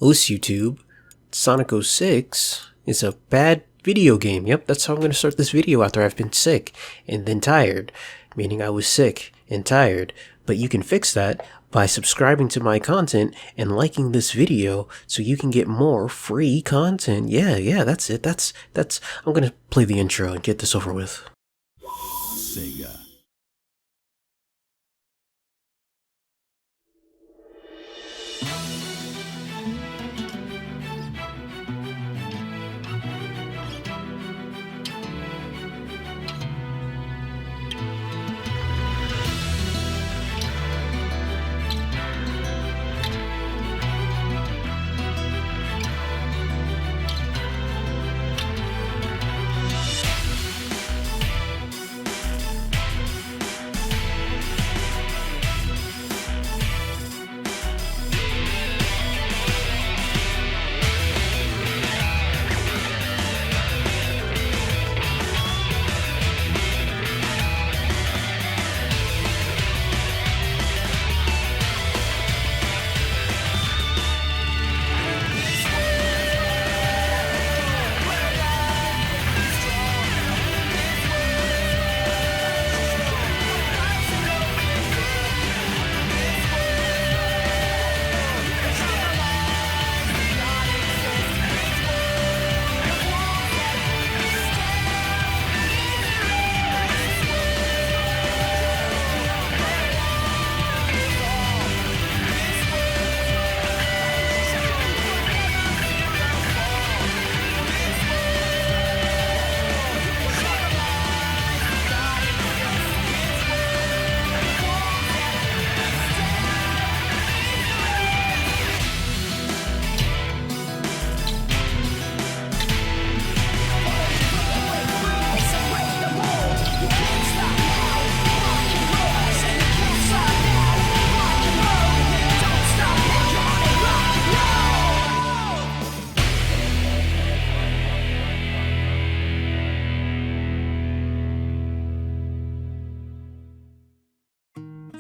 Os YouTube, Sonic 06 is a bad video game. Yep, that's how I'm going to start this video after I've been sick and then tired, meaning I was sick and tired. But you can fix that by subscribing to my content and liking this video so you can get more free content. Yeah, that's it. That's I'm going to play the intro and get this over with. Sega.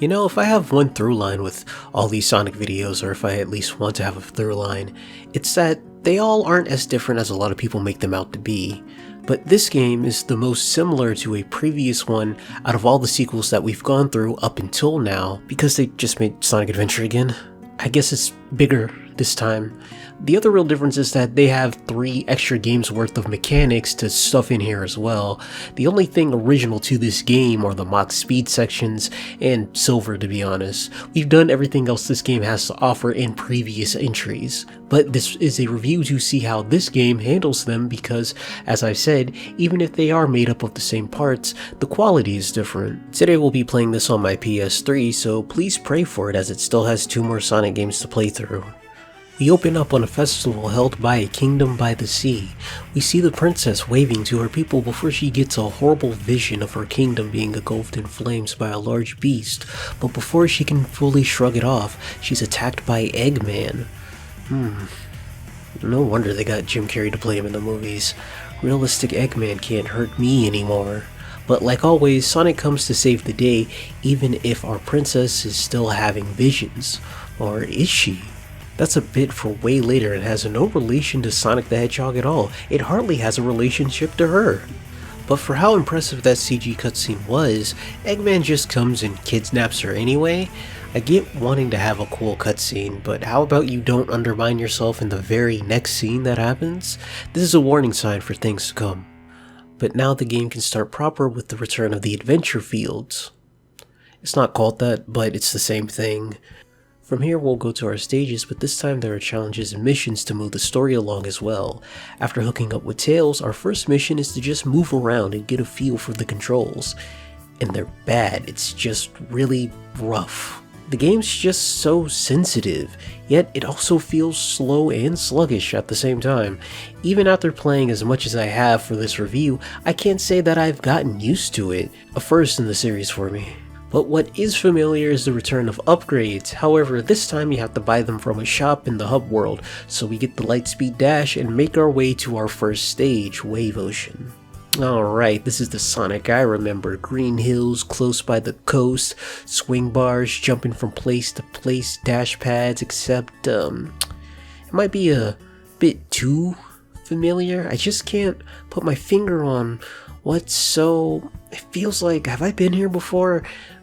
You know, if I have one through line with all these Sonic videos, or if I at least want to have a through line, it's that they all aren't as different as a lot of people make them out to be. But this game is the most similar to a previous one out of all the sequels that we've gone through up until now, because they just made Sonic Adventure again. I guess it's bigger this time. The other real difference is that they have 3 extra games worth of mechanics to stuff in here as well. The only thing original to this game are the Mach speed sections and Silver, to be honest. We've done everything else this game has to offer in previous entries. But this is a review to see how this game handles them because, as I've said, even if they are made up of the same parts, the quality is different. Today we'll be playing this on my PS3, so please pray for it as it still has 2 more Sonic games to play through. We open up on a festival held by a kingdom by the sea. We see the princess waving to her people before she gets a horrible vision of her kingdom being engulfed in flames by a large beast, but before she can fully shrug it off, she's attacked by Eggman. No wonder they got Jim Carrey to play him in the movies. Realistic Eggman can't hurt me anymore. But like always, Sonic comes to save the day, even if our princess is still having visions. Or is she? That's a bit for way later and has no relation to Sonic the Hedgehog at all. It hardly has a relationship to her. But for how impressive that CG cutscene was, Eggman just comes and kidnaps her anyway. I get wanting to have a cool cutscene, but how about you don't undermine yourself in the very next scene that happens? This is a warning sign for things to come. But now the game can start proper with the return of the adventure fields. It's not called that, but it's the same thing. From here we'll go to our stages, but this time there are challenges and missions to move the story along as well. After hooking up with Tails, our first mission is to just move around and get a feel for the controls. And they're bad, it's just really rough. The game's just so sensitive, yet it also feels slow and sluggish at the same time. Even after playing as much as I have for this review, I can't say that I've gotten used to it, a first in the series for me. But what is familiar is the return of upgrades. However, this time you have to buy them from a shop in the hub world, so we get the Lightspeed Dash and make our way to our first stage, Wave Ocean. Alright, this is the Sonic I remember. Green hills close by the coast, swing bars, jumping from place to place, dash pads, except It might be a bit too familiar. I just can't put my finger on what's so... It feels like, have I been here before?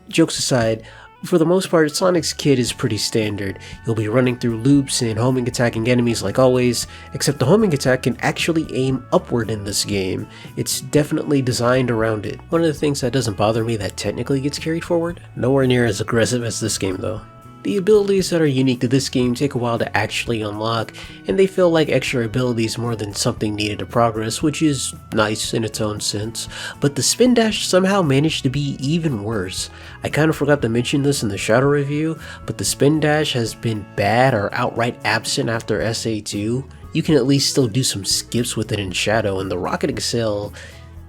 Jokes aside, for the most part, Sonic's kit is pretty standard. You'll be running through loops and homing attacking enemies like always, except the homing attack can actually aim upward in this game. It's definitely designed around it. One of the things that doesn't bother me that technically gets carried forward, nowhere near as aggressive as this game though. The abilities that are unique to this game take a while to actually unlock, and they feel like extra abilities more than something needed to progress, which is nice in its own sense, but the spin dash somehow managed to be even worse. I kind of forgot to mention this in the Shadow review, but the spin dash has been bad or outright absent after SA2. You can at least still do some skips with it in Shadow, and the Rocket Excel,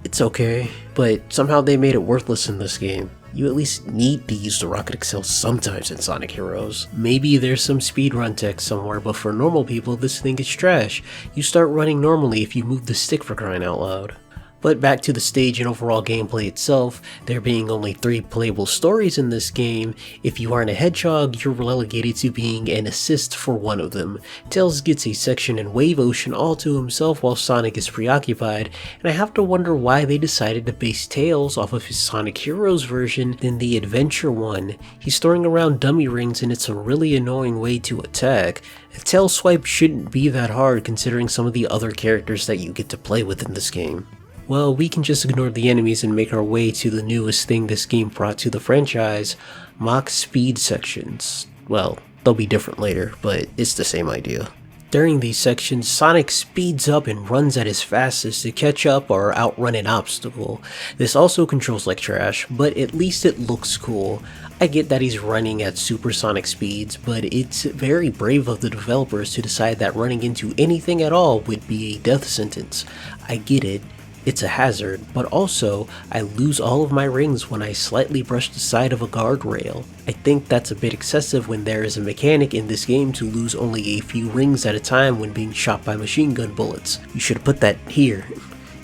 it's okay, but somehow they made it worthless in this game. You at least need to use the Rocket Excel sometimes in Sonic Heroes. Maybe there's some speedrun tech somewhere, but for normal people this thing is trash. You start running normally if you move the stick, for crying out loud. But back to the stage and overall gameplay itself, there being only 3 playable stories in this game, if you aren't a hedgehog, you're relegated to being an assist for one of them. Tails gets a section in Wave Ocean all to himself while Sonic is preoccupied, and I have to wonder why they decided to base Tails off of his Sonic Heroes version than the Adventure one. He's throwing around dummy rings and it's a really annoying way to attack. A tail swipe shouldn't be that hard considering some of the other characters that you get to play with in this game. Well, we can just ignore the enemies and make our way to the newest thing this game brought to the franchise, Mach Speed sections. Well, they'll be different later, but it's the same idea. During these sections, Sonic speeds up and runs at his fastest to catch up or outrun an obstacle. This also controls like trash, but at least it looks cool. I get that he's running at supersonic speeds, but it's very brave of the developers to decide that running into anything at all would be a death sentence. I get it. It's a hazard, but also, I lose all of my rings when I slightly brush the side of a guardrail. I think that's a bit excessive when there is a mechanic in this game to lose only a few rings at a time when being shot by machine gun bullets. You should have put that here.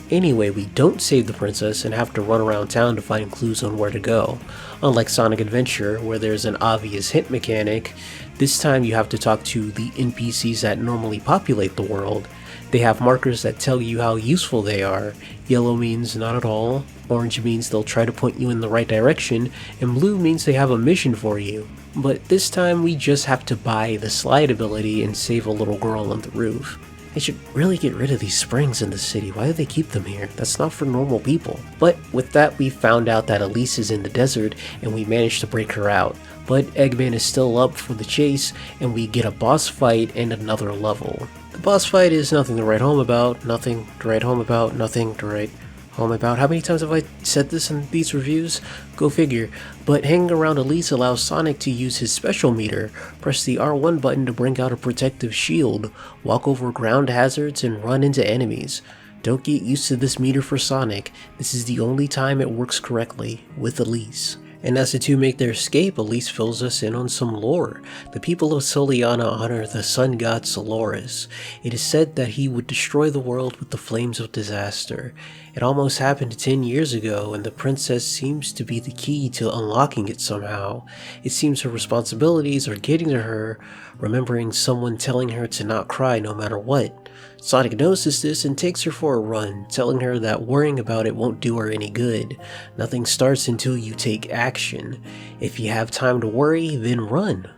Anyway, we don't save the princess and have to run around town to find clues on where to go. Unlike Sonic Adventure, where there's an obvious hint mechanic, this time you have to talk to the NPCs that normally populate the world. They have markers that tell you how useful they are. Yellow means not at all, orange means they'll try to point you in the right direction, and blue means they have a mission for you. But this time we just have to buy the slide ability and save a little girl on the roof. They should really get rid of these springs in the city. Why do they keep them here? That's not for normal people. But with that, we found out that Elise is in the desert and we managed to break her out. But Eggman is still up for the chase and we get a boss fight and another level. The boss fight is nothing to write home about, nothing to write home about, nothing to write home about. How many times have I said this in these reviews? Go figure. But hanging around Elise allows Sonic to use his special meter. Press the R1 button to bring out a protective shield, walk over ground hazards, and run into enemies. Don't get used to this meter for Sonic. This is the only time it works correctly with Elise. And as the two make their escape, Elise fills us in on some lore. The people of Soliana honor the sun god Solaris. It is said that he would destroy the world with the flames of disaster. It almost happened 10 years ago, and the princess seems to be the key to unlocking it somehow. It seems her responsibilities are getting to her, remembering someone telling her to not cry no matter what. Sonic notices this and takes her for a run, telling her that worrying about it won't do her any good. Nothing starts until you take action. If you have time to worry, then run.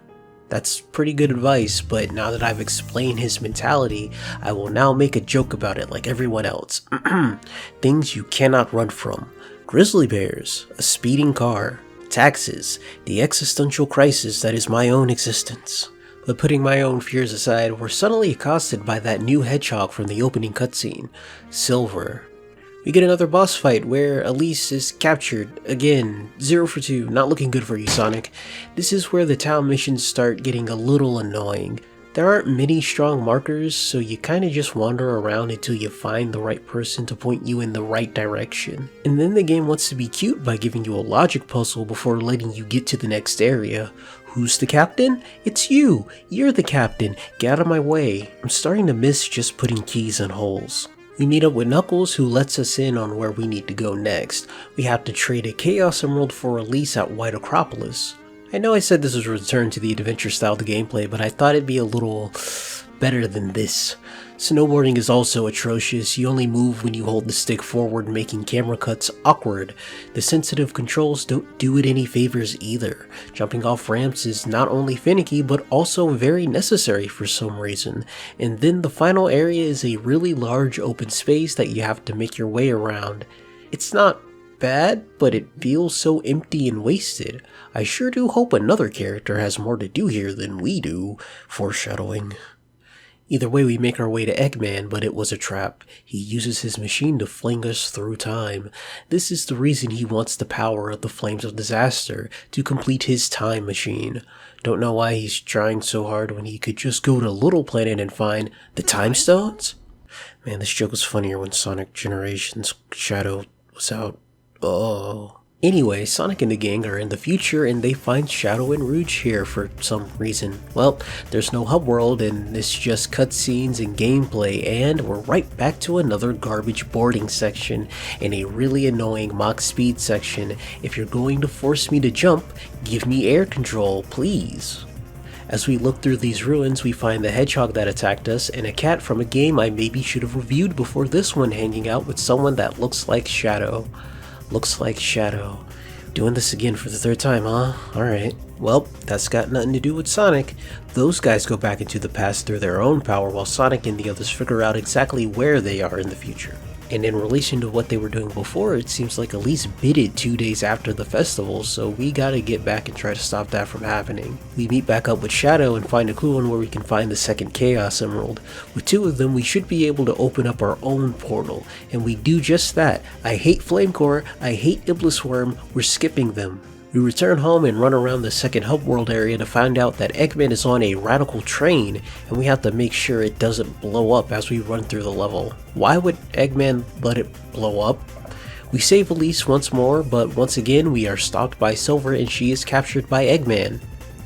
That's pretty good advice, but now that I've explained his mentality, I will now make a joke about it like everyone else. Things you cannot run from. Grizzly bears, a speeding car, taxes, the existential crisis that is my own existence. But putting my own fears aside, we're suddenly accosted by that new hedgehog from the opening cutscene, Silver. We get another boss fight where Elise is captured. Again, 0 for 2, not looking good for you, Sonic. This is where the town missions start getting a little annoying. There aren't many strong markers, so you kinda just wander around until you find the right person to point you in the right direction. And then the game wants to be cute by giving you a logic puzzle before letting you get to the next area. Who's the captain? It's you! You're the captain! Get out of my way. I'm starting to miss just putting keys in holes. We meet up with Knuckles, who lets us in on where we need to go next. We have to trade a Chaos Emerald for Elise at White Acropolis. I know I said this was a return to the adventure style of the gameplay, but I thought it'd be a little better than this. Snowboarding is also atrocious. You only move when you hold the stick forward, making camera cuts awkward. The sensitive controls don't do it any favors either. Jumping off ramps is not only finicky, but also very necessary for some reason. And then the final area is a really large open space that you have to make your way around. It's not bad, but it feels so empty and wasted. I sure do hope another character has more to do here than we do. Foreshadowing. Either way, we make our way to Eggman, but it was a trap. He uses his machine to fling us through time. This is the reason he wants the power of the Flames of Disaster, to complete his time machine. Don't know why he's trying so hard when he could just go to Little Planet and find the Time Stones? Man, this joke was funnier when Sonic Generations Shadow was out. Oh. Anyway, Sonic and the gang are in the future and they find Shadow and Rouge here for some reason. Well, there's no hub world and it's just cutscenes and gameplay, and we're right back to another garbage boarding section and a really annoying Mach speed section. If you're going to force me to jump, give me air control, please. As we look through these ruins, we find the hedgehog that attacked us and a cat from a game I maybe should have reviewed before this one, hanging out with someone that looks like Shadow. Looks like Shadow. Doing this again for the third time, huh? Alright. Well, that's got nothing to do with Sonic. Those guys go back into the past through their own power, while Sonic and the others figure out exactly where they are in the future. And in relation to what they were doing before, it seems like Elise bidded 2 days after the festival, so we gotta get back and try to stop that from happening. We meet back up with Shadow and find a clue on where we can find the second Chaos Emerald. With 2 of them, we should be able to open up our own portal, and we do just that. I hate Flame Core, I hate Iblis Worm, we're skipping them. We return home and run around the second hub world area to find out that Eggman is on a radical train, and we have to make sure it doesn't blow up as we run through the level. Why would Eggman let it blow up? We save Elise once more, but once again we are stopped by Silver and she is captured by Eggman.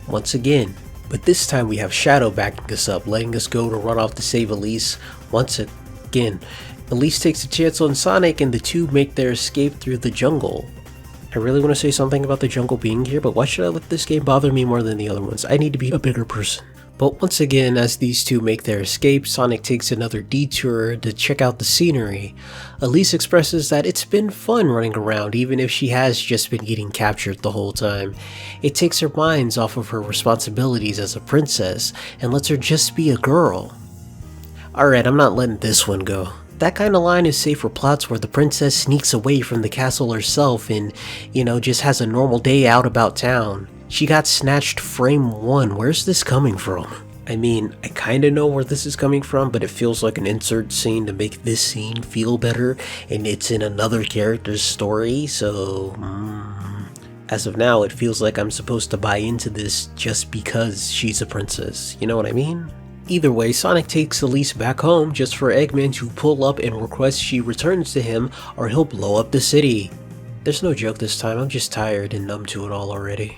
Once again. But this time we have Shadow backing us up, letting us go to run off to save Elise once again. Elise takes a chance on Sonic and the two make their escape through the jungle. I really want to say something about the jungle being here, but why should I let this game bother me more than the other ones? I need to be a bigger person. But once again, as these two make their escape, Sonic takes another detour to check out the scenery. Elise expresses that it's been fun running around, even if she has just been getting captured the whole time. It takes her minds off of her responsibilities as a princess, and lets her just be a girl. Alright, I'm not letting this one go. That kind of line is safe for plots where the princess sneaks away from the castle herself and, just has a normal day out about town. She got snatched frame 1, where's this coming from? I mean, I kinda know where this is coming from, but it feels like an insert scene to make this scene feel better, and it's in another character's story, so... As of now, it feels like I'm supposed to buy into this just because she's a princess, you know what I mean? Either way, Sonic takes Elise back home just for Eggman to pull up and request she returns to him or he'll blow up the city. There's no joke this time, I'm just tired and numb to it all already.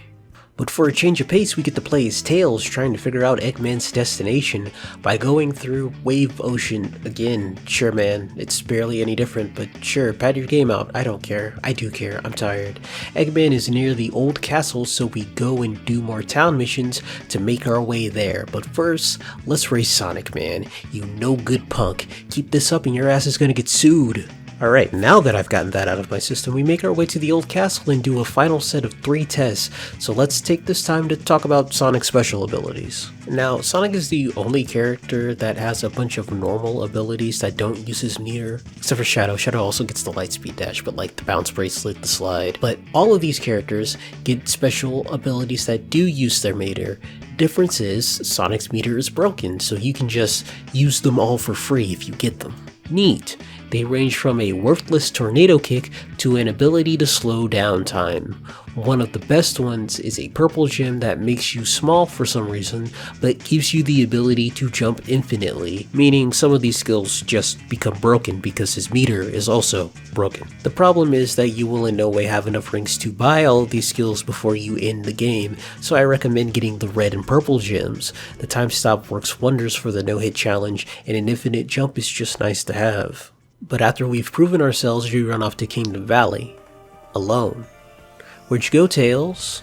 But for a change of pace, we get to play as Tails trying to figure out Eggman's destination by going through Wave Ocean again. Sure man, it's barely any different, but sure, pad your game out, I don't care. I do care, I'm tired. Eggman is near the old castle, so we go and do more town missions to make our way there. But first, let's race Sonic, man. You no good punk. Keep this up and your ass is gonna get sued. Alright, now that I've gotten that out of my system, we make our way to the old castle and do a final set of 3 tests, so let's take this time to talk about Sonic's special abilities. Now, Sonic is the only character that has a bunch of normal abilities that don't use his meter, except for Shadow. Shadow also gets the Lightspeed Dash, but like the Bounce Bracelet, the Slide. But all of these characters get special abilities that do use their meter. Difference is, Sonic's meter is broken, so you can just use them all for free if you get them. Neat. They range from a worthless tornado kick to an ability to slow down time. One of the best ones is a purple gem that makes you small for some reason, but gives you the ability to jump infinitely, meaning some of these skills just become broken because his meter is also broken. The problem is that you will in no way have enough rings to buy all of these skills before you end the game, so I recommend getting the red and purple gems. The time stop works wonders for the no-hit challenge, and an infinite jump is just nice to have. But after we've proven ourselves, we run off to Kingdom Valley. Alone. Where'd you go, Tails?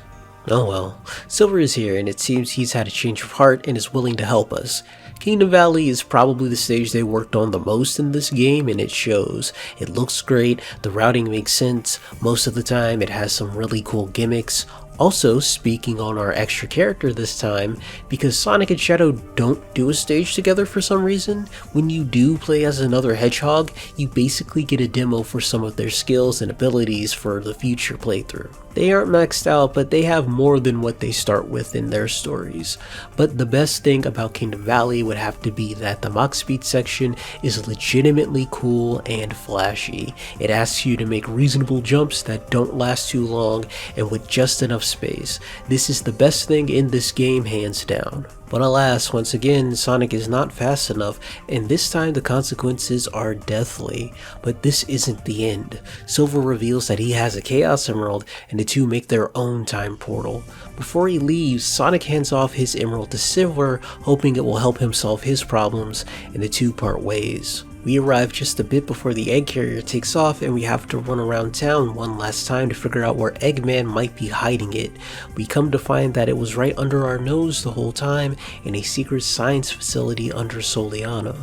Oh well. Silver is here, and it seems he's had a change of heart and is willing to help us. Kingdom Valley is probably the stage they worked on the most in this game, and it shows. It looks great, the routing makes sense, most of the time it has some really cool gimmicks. Also, speaking on our extra character this time, because Sonic and Shadow don't do a stage together for some reason, when you do play as another hedgehog, you basically get a demo for some of their skills and abilities for the future playthrough. They aren't maxed out, but they have more than what they start with in their stories. But the best thing about Kingdom Valley would have to be that the Mach Speed section is legitimately cool and flashy. It asks you to make reasonable jumps that don't last too long and with just enough space. This is the best thing in this game, hands down. But alas, once again, Sonic is not fast enough, and this time the consequences are deathly. But this isn't the end. Silver reveals that he has a Chaos Emerald, and the two make their own time portal. Before he leaves, Sonic hands off his emerald to Silver, hoping it will help him solve his problems, and the two part ways. We arrive just a bit before the egg carrier takes off, and we have to run around town one last time to figure out where Eggman might be hiding it. We come to find that it was right under our nose the whole time, in a secret science facility under Soliana.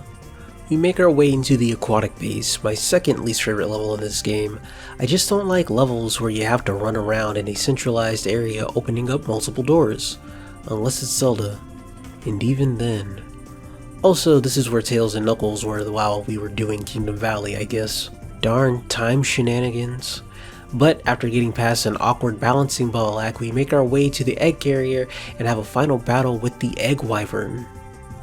We make our way into the aquatic base, my second least favorite level in this game. I just don't like levels where you have to run around in a centralized area opening up multiple doors. Unless it's Zelda. And even then. Also, this is where Tails and Knuckles were while we were doing Kingdom Valley, I guess. Darn time shenanigans. But after getting past an awkward balancing ball act, we make our way to the egg carrier and have a final battle with the Egg Wyvern.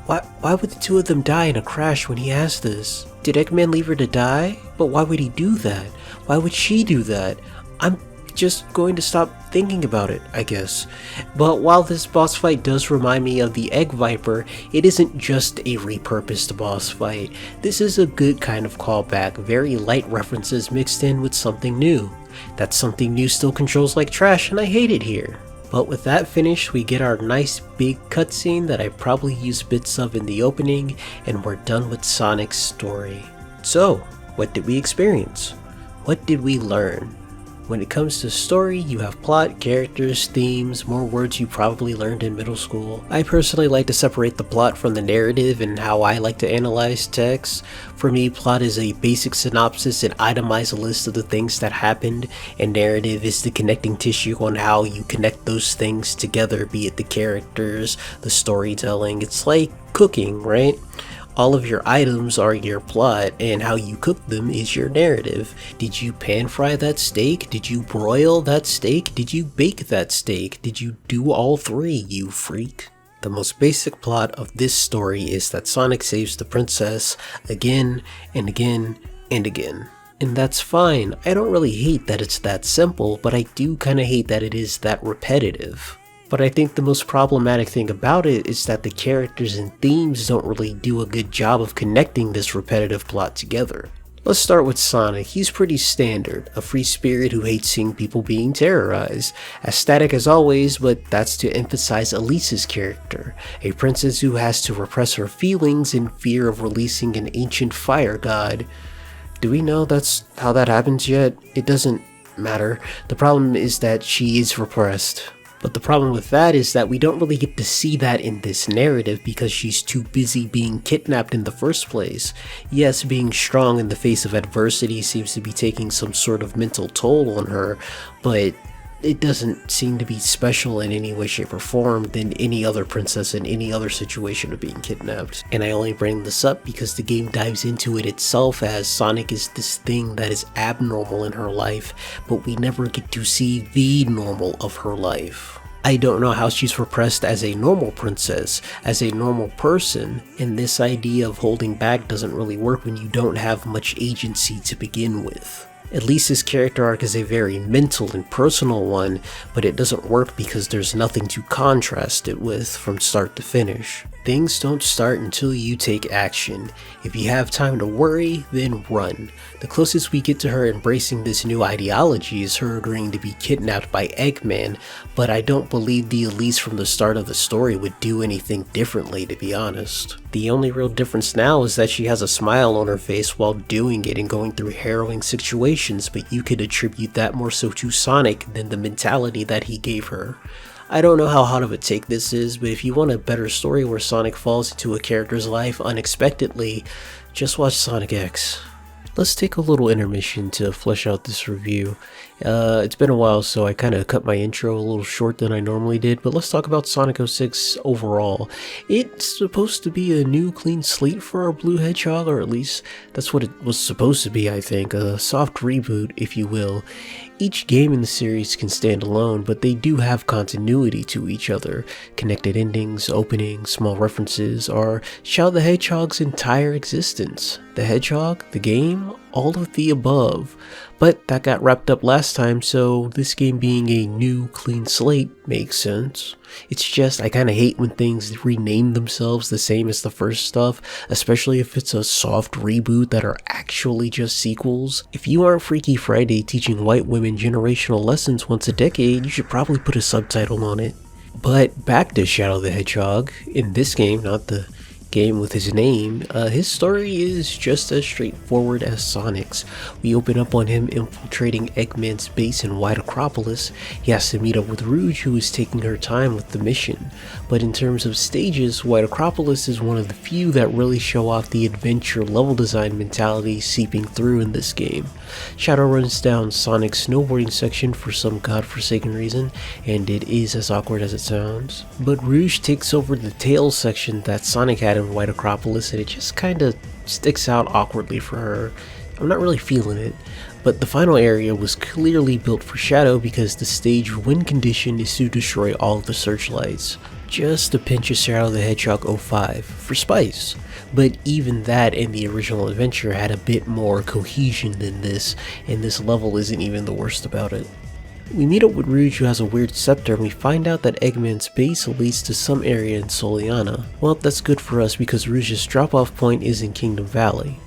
Why would the two of them die in a crash when he asked this? Did Eggman leave her to die? But why would he do that? Why would she do that? I'm just going to stop thinking about it, I guess. But while this boss fight does remind me of the Egg Viper, it isn't just a repurposed boss fight. This is a good kind of callback, very light references mixed in with something new. That something new still controls like trash, and I hate it here. But with that finished, we get our nice big cutscene that I probably used bits of in the opening, and we're done with Sonic's story. So, what did we experience? What did we learn? When it comes to story, you have plot, characters, themes, more words you probably learned in middle school. I personally like to separate the plot from the narrative and how I like to analyze text. For me, plot is a basic synopsis and itemized list of the things that happened, and narrative is the connecting tissue on how you connect those things together, be it the characters, the storytelling. It's like cooking, right? All of your items are your plot, and how you cook them is your narrative. Did you pan fry that steak? Did you broil that steak? Did you bake that steak? Did you do all three, you freak? The most basic plot of this story is that Sonic saves the princess again and again and again. And that's fine. I don't really hate that it's that simple, but I do kinda hate that it is that repetitive. But I think the most problematic thing about it is that the characters and themes don't really do a good job of connecting this repetitive plot together. Let's start with Sonic. He's pretty standard, a free spirit who hates seeing people being terrorized. As static as always, but that's to emphasize Elise's character, a princess who has to repress her feelings in fear of releasing an ancient fire god. Do we know that's how that happens yet? It doesn't matter. The problem is that she is repressed. But the problem with that is that we don't really get to see that in this narrative because she's too busy being kidnapped in the first place. Yes, being strong in the face of adversity seems to be taking some sort of mental toll on her, but it doesn't seem to be special in any way, shape, or form than any other princess in any other situation of being kidnapped. And I only bring this up because the game dives into it itself as Sonic is this thing that is abnormal in her life, but we never get to see the normal of her life. I don't know how she's repressed as a normal princess, as a normal person, and this idea of holding back doesn't really work when you don't have much agency to begin with. At least his character arc is a very mental and personal one, but it doesn't work because there's nothing to contrast it with from start to finish. Things don't start until you take action. If you have time to worry, then run. The closest we get to her embracing this new ideology is her agreeing to be kidnapped by Eggman, but I don't believe the Elise from the start of the story would do anything differently, to be honest. The only real difference now is that she has a smile on her face while doing it and going through harrowing situations, but you could attribute that more so to Sonic than the mentality that he gave her. I don't know how hot of a take this is, but if you want a better story where Sonic falls into a character's life unexpectedly, just watch Sonic X. Let's take a little intermission to flesh out this review. It's been a while, so I kind of cut my intro a little short than I normally did, but let's talk about Sonic 06 overall. It's supposed to be a new clean slate for our Blue Hedgehog, or at least that's what it was supposed to be, I think. A soft reboot, if you will. Each game in the series can stand alone, but they do have continuity to each other. Connected endings, openings, small references are Shadow the Hedgehog's entire existence. The Hedgehog, the game, all of the above. But that got wrapped up last time, so this game being a new clean slate makes sense. It's just I kinda hate when things rename themselves the same as the first stuff, especially if it's a soft reboot that are actually just sequels. If you aren't Freaky Friday teaching white women generational lessons once a decade, you should probably put a subtitle on it. But back to Shadow the Hedgehog. In this game, not the game with his name, his story is just as straightforward as Sonic's. We open up on him infiltrating Eggman's base in White Acropolis. He has to meet up with Rouge, who is taking her time with the mission. But in terms of stages, White Acropolis is one of the few that really show off the adventure level design mentality seeping through in this game. Shadow runs down Sonic's snowboarding section for some godforsaken reason, and it is as awkward as it sounds. But Rouge takes over the Tails section that Sonic had in White Acropolis, and it just kinda sticks out awkwardly for her. I'm not really feeling it, but the final area was clearly built for Shadow because the stage win condition is to destroy all of the searchlights. Just a pinch of Shadow the Hedgehog 05 for spice. But even that in the original adventure had a bit more cohesion than this, and this level isn't even the worst about it. We meet up with Rouge, who has a weird scepter, and we find out that Eggman's base leads to some area in Soliana. Well, that's good for us because Rouge's drop-off point is in Kingdom Valley.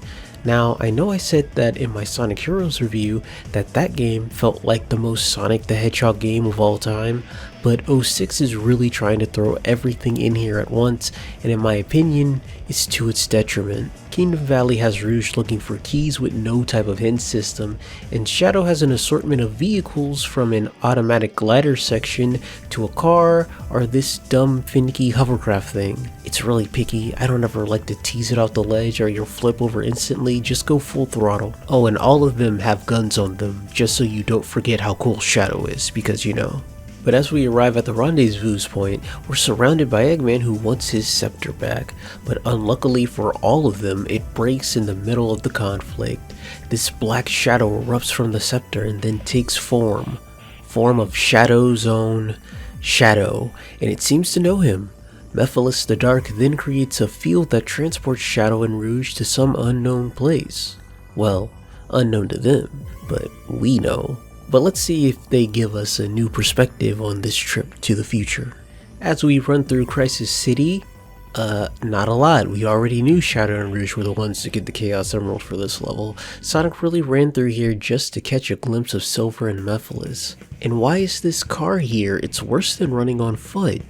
Now, I know I said that in my Sonic Heroes review that game felt like the most Sonic the Hedgehog game of all time, but 06 is really trying to throw everything in here at once, and in my opinion, it's to its detriment. Kingdom Valley has Rouge looking for keys with no type of hint system, and Shadow has an assortment of vehicles from an automatic glider section to a car or this dumb finicky hovercraft thing. It's really picky. I don't ever like to tease it off the ledge or you'll flip over instantly, just go full throttle. Oh, and all of them have guns on them, just so you don't forget how cool Shadow is, because you know. But as we arrive at the rendezvous point, we're surrounded by Eggman, who wants his scepter back, but unluckily for all of them, it breaks in the middle of the conflict. This black shadow erupts from the scepter and then takes form of Shadow's own Shadow, and it seems to know him. Mephiles the Dark then creates a field that transports Shadow and Rouge to some unknown place. Well, unknown to them, but we know. But let's see if they give us a new perspective on this trip to the future. As we run through Crisis City, not a lot. We already knew Shadow and Rouge were the ones to get the Chaos Emerald for this level. Sonic really ran through here just to catch a glimpse of Silver and Mephiles. And why is this car here? It's worse than running on foot.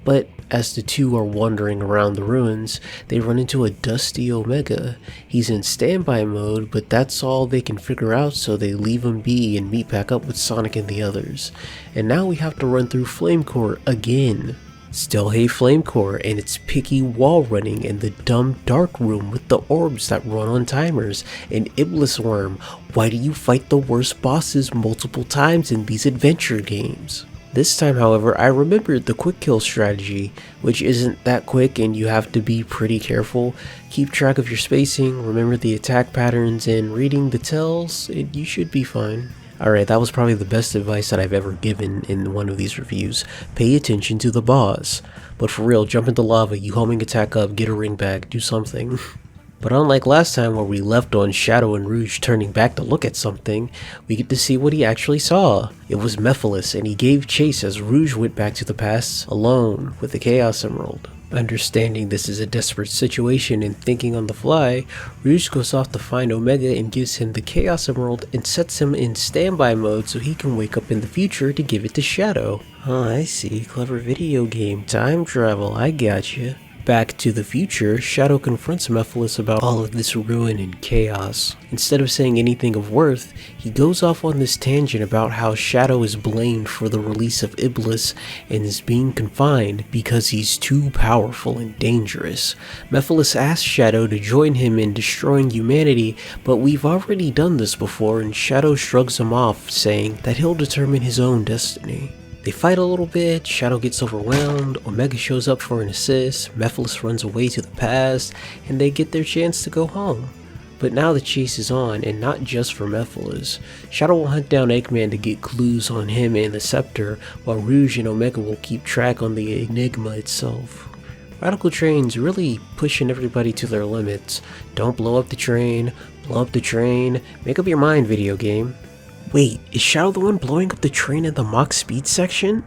But as the two are wandering around the ruins, they run into a dusty Omega. He's in standby mode, but that's all they can figure out, so they leave him be and meet back up with Sonic and the others. And now we have to run through Flamecore again. Still hate Flamecore and its picky wall running and the dumb dark room with the orbs that run on timers. And Iblis Worm, why do you fight the worst bosses multiple times in these adventure games? This time, however, I remembered the quick kill strategy, which isn't that quick and you have to be pretty careful. Keep track of your spacing, remember the attack patterns, and reading the tells, and you should be fine. Alright, that was probably the best advice that I've ever given in one of these reviews. Pay attention to the boss. But for real, jump into lava, you homing attack up, get a ring back, do something. But unlike last time where we left on Shadow and Rouge turning back to look at something, we get to see what he actually saw. It was Mephiles, and he gave chase as Rouge went back to the past alone with the Chaos Emerald. Understanding this is a desperate situation and thinking on the fly, Rouge goes off to find Omega and gives him the Chaos Emerald and sets him in standby mode so he can wake up in the future to give it to Shadow. Oh, I see. Clever video game. Time travel. I gotcha. Back to the future, Shadow confronts Mephiles about all of this ruin and chaos. Instead of saying anything of worth, he goes off on this tangent about how Shadow is blamed for the release of Iblis and is being confined because he's too powerful and dangerous. Mephiles asks Shadow to join him in destroying humanity, but we've already done this before, and Shadow shrugs him off, saying that he'll determine his own destiny. They fight a little bit, Shadow gets overwhelmed, Omega shows up for an assist, Mephiles runs away to the past, and they get their chance to go home. But now the chase is on, and not just for Mephiles. Shadow will hunt down Eggman to get clues on him and the Scepter, while Rouge and Omega will keep track on the Enigma itself. Radical Train's really pushing everybody to their limits. Don't blow up the train, make up your mind, video game. Wait, is Shadow the one blowing up the train in the Mach Speed section?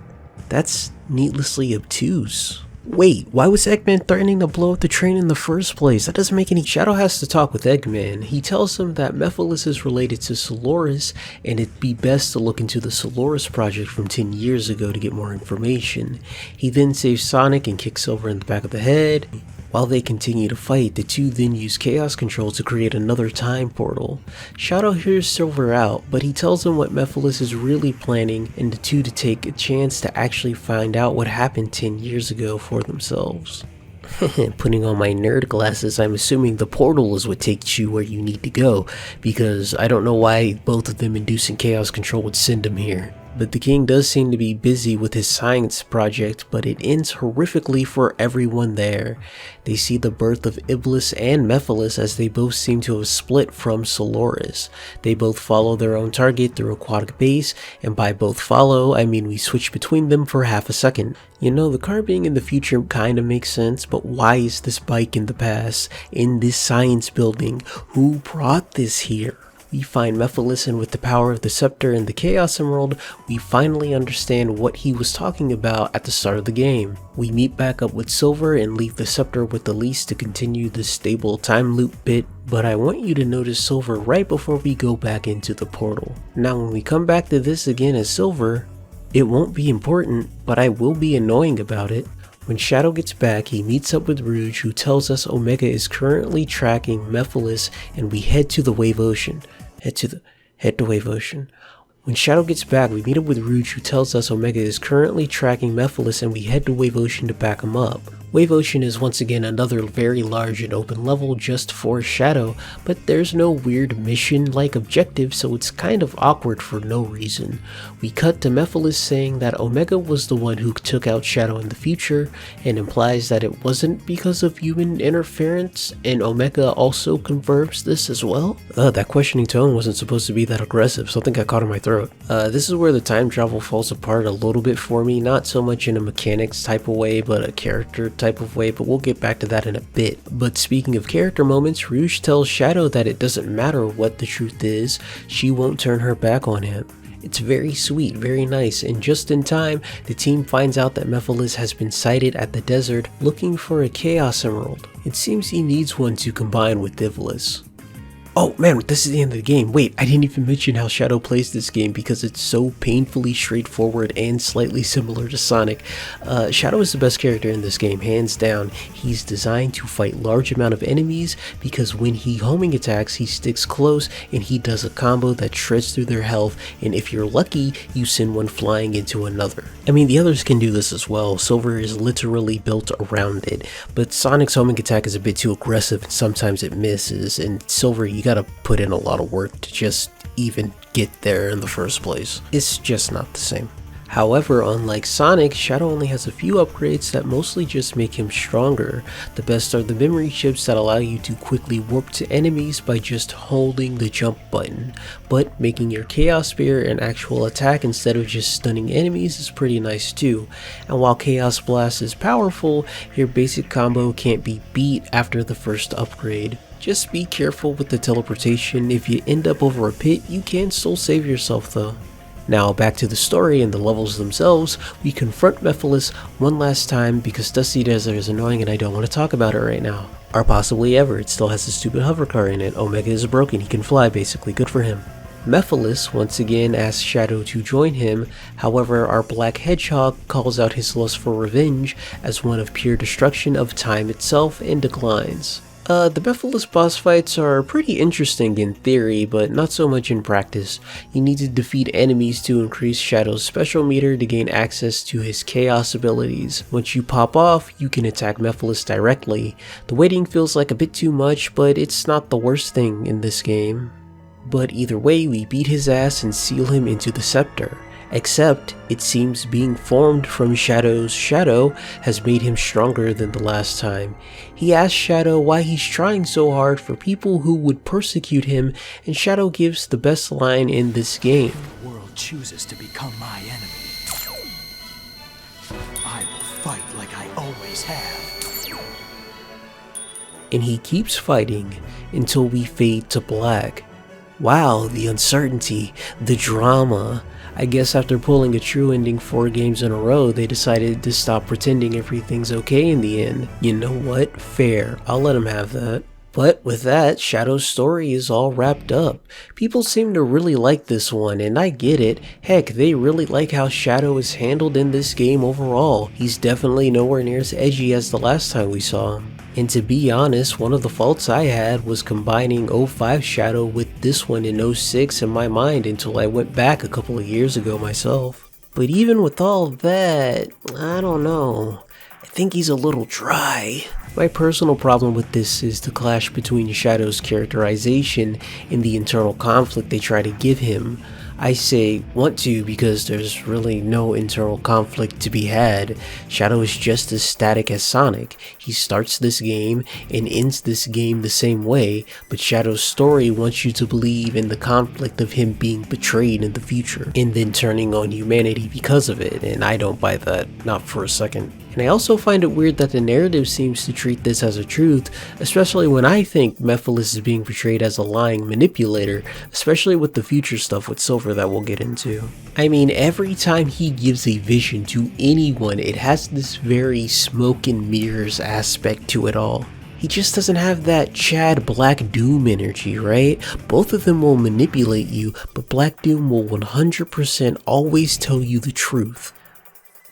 That's needlessly obtuse. Wait, why was Eggman threatening to blow up the train in the first place? That doesn't make any— Shadow has to talk with Eggman. He tells him that Mephiles is related to Solaris, and it'd be best to look into the Solaris project from 10 years ago to get more information. He then saves Sonic and kicks Silver in the back of the head. While they continue to fight, the two then use Chaos Control to create another time portal. Shadow hears Silver out, but he tells him what Mephiles is really planning, and the two to take a chance to actually find out what happened 10 years ago for themselves. Putting on my nerd glasses, I'm assuming the portal is what takes you where you need to go, because I don't know why both of them inducing Chaos Control would send him here. But the king does seem to be busy with his science project, but it ends horrifically for everyone there. They see the birth of Iblis and Mephiles as they both seem to have split from Solaris. They both follow their own target through aquatic base, and by both follow, I mean we switch between them for half a second. You know, the car being in the future kinda makes sense, but why is this bike in the past, in this science building? Who brought this here? We find Mephiles, and with the power of the Scepter and the Chaos Emerald, we finally understand what he was talking about at the start of the game. We meet back up with Silver and leave the Scepter with Elise to continue the stable time loop bit, but I want you to notice Silver right before we go back into the portal. Now when we come back to this again as Silver, it won't be important, but I will be annoying about it. When Shadow gets back, he meets up with Rouge, who tells us Omega is currently tracking Mephiles, and we head to the Wave Ocean. Head to Wave Ocean. When Shadow gets back, we meet up with Rouge, who tells us Omega is currently tracking Mephiles, and we head to Wave Ocean to back him up. Wave Ocean is once again another very large and open level just for Shadow, but there's no weird mission-like objective, so it's kind of awkward for no reason. We cut to Mephiles saying that Omega was the one who took out Shadow in the future, and implies that it wasn't because of human interference, and Omega also confirms this as well. That questioning tone wasn't supposed to be that aggressive, something got caught in my throat. This is where the time travel falls apart a little bit for me, not so much in a mechanics type of way, but a character type of way, but we'll get back to that in a bit. But speaking of character moments, Rouge tells Shadow that it doesn't matter what the truth is, she won't turn her back on him. It's very sweet, very nice, and just in time, the team finds out that Mephiles has been sighted at the desert looking for a Chaos Emerald. It seems he needs one to combine with Iblis. Oh man, this is the end of the game. Wait, I didn't even mention how Shadow plays this game because it's so painfully straightforward and slightly similar to Sonic. Shadow is the best character in this game, hands down. He's designed to fight large amount of enemies because when he homing attacks, he sticks close and he does a combo that shreds through their health, and if you're lucky, you send one flying into another. I mean, the others can do this as well. Silver is literally built around it, but Sonic's homing attack is a bit too aggressive and sometimes it misses, and Silver, you gotta put in a lot of work to just even get there in the first place. It's just not the same. However, unlike Sonic, Shadow only has a few upgrades that mostly just make him stronger. The best are the memory chips that allow you to quickly warp to enemies by just holding the jump button, but making your Chaos Spear an actual attack instead of just stunning enemies is pretty nice too. And while Chaos Blast is powerful, your basic combo can't be beat after the first upgrade. Just be careful with the teleportation. If you end up over a pit, you can still save yourself though. Now back to the story and the levels themselves. We confront Mephiles one last time because Dusty Desert is annoying and I don't want to talk about it right now. Or possibly ever. It still has a stupid hover car in it. Omega is broken, he can fly basically, good for him. Mephiles once again asks Shadow to join him, however our Black Hedgehog calls out his lust for revenge as one of pure destruction of time itself and declines. The Mephiles boss fights are pretty interesting in theory, but not so much in practice. You need to defeat enemies to increase Shadow's special meter to gain access to his chaos abilities. Once you pop off, you can attack Mephiles directly. The waiting feels like a bit too much, but it's not the worst thing in this game. But either way, we beat his ass and seal him into the scepter. Except, it seems being formed from Shadow's shadow has made him stronger than the last time. He asks Shadow why he's trying so hard for people who would persecute him, and Shadow gives the best line in this game. The world chooses to become my enemy. I will fight like I always have. And he keeps fighting until we fade to black. Wow, the uncertainty, the drama. I guess after pulling a true ending 4 games in a row, they decided to stop pretending everything's okay in the end. You know what? Fair. I'll let him have that. But with that, Shadow's story is all wrapped up. People seem to really like this one, and I get it. Heck, they really like how Shadow is handled in this game overall. He's definitely nowhere near as edgy as the last time we saw him. And to be honest, one of the faults I had was combining 05 Shadow with this one in 06 in my mind until I went back a couple of years ago myself. But even with all that, I don't know. I think he's a little dry. My personal problem with this is the clash between Shadow's characterization and the internal conflict they try to give him. I say want to because there's really no internal conflict to be had. Shadow is just as static as Sonic. He starts this game and ends this game the same way, but Shadow's story wants you to believe in the conflict of him being betrayed in the future and then turning on humanity because of it, and I don't buy that, not for a second. And I also find it weird that the narrative seems to treat this as a truth, especially when I think Mephiles is being portrayed as a lying manipulator, especially with the future stuff with Silver that we'll get into. I mean, every time he gives a vision to anyone, it has this very smoke and mirrors aspect to it all. He just doesn't have that Chad Black Doom energy, right? Both of them will manipulate you, but Black Doom will 100% always tell you the truth.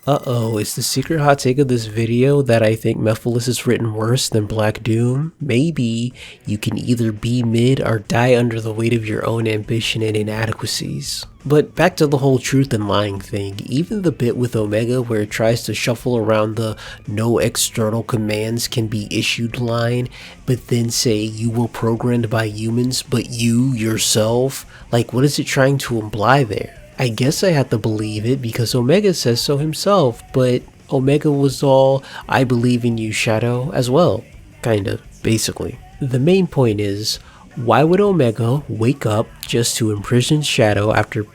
Uh-oh, is the secret hot take of this video that I think Mephiles is written worse than Black Doom? Maybe. You can either be mid or die under the weight of your own ambition and inadequacies. But back to the whole truth and lying thing, even the bit with Omega where it tries to shuffle around the no external commands can be issued line, but then say you were programmed by humans, but you, yourself, like what is it trying to imply there? I guess I have to believe it because Omega says so himself, but Omega was all, I believe in you, Shadow, as well. Kinda, basically. The main point is, why would Omega wake up just to imprison Shadow after,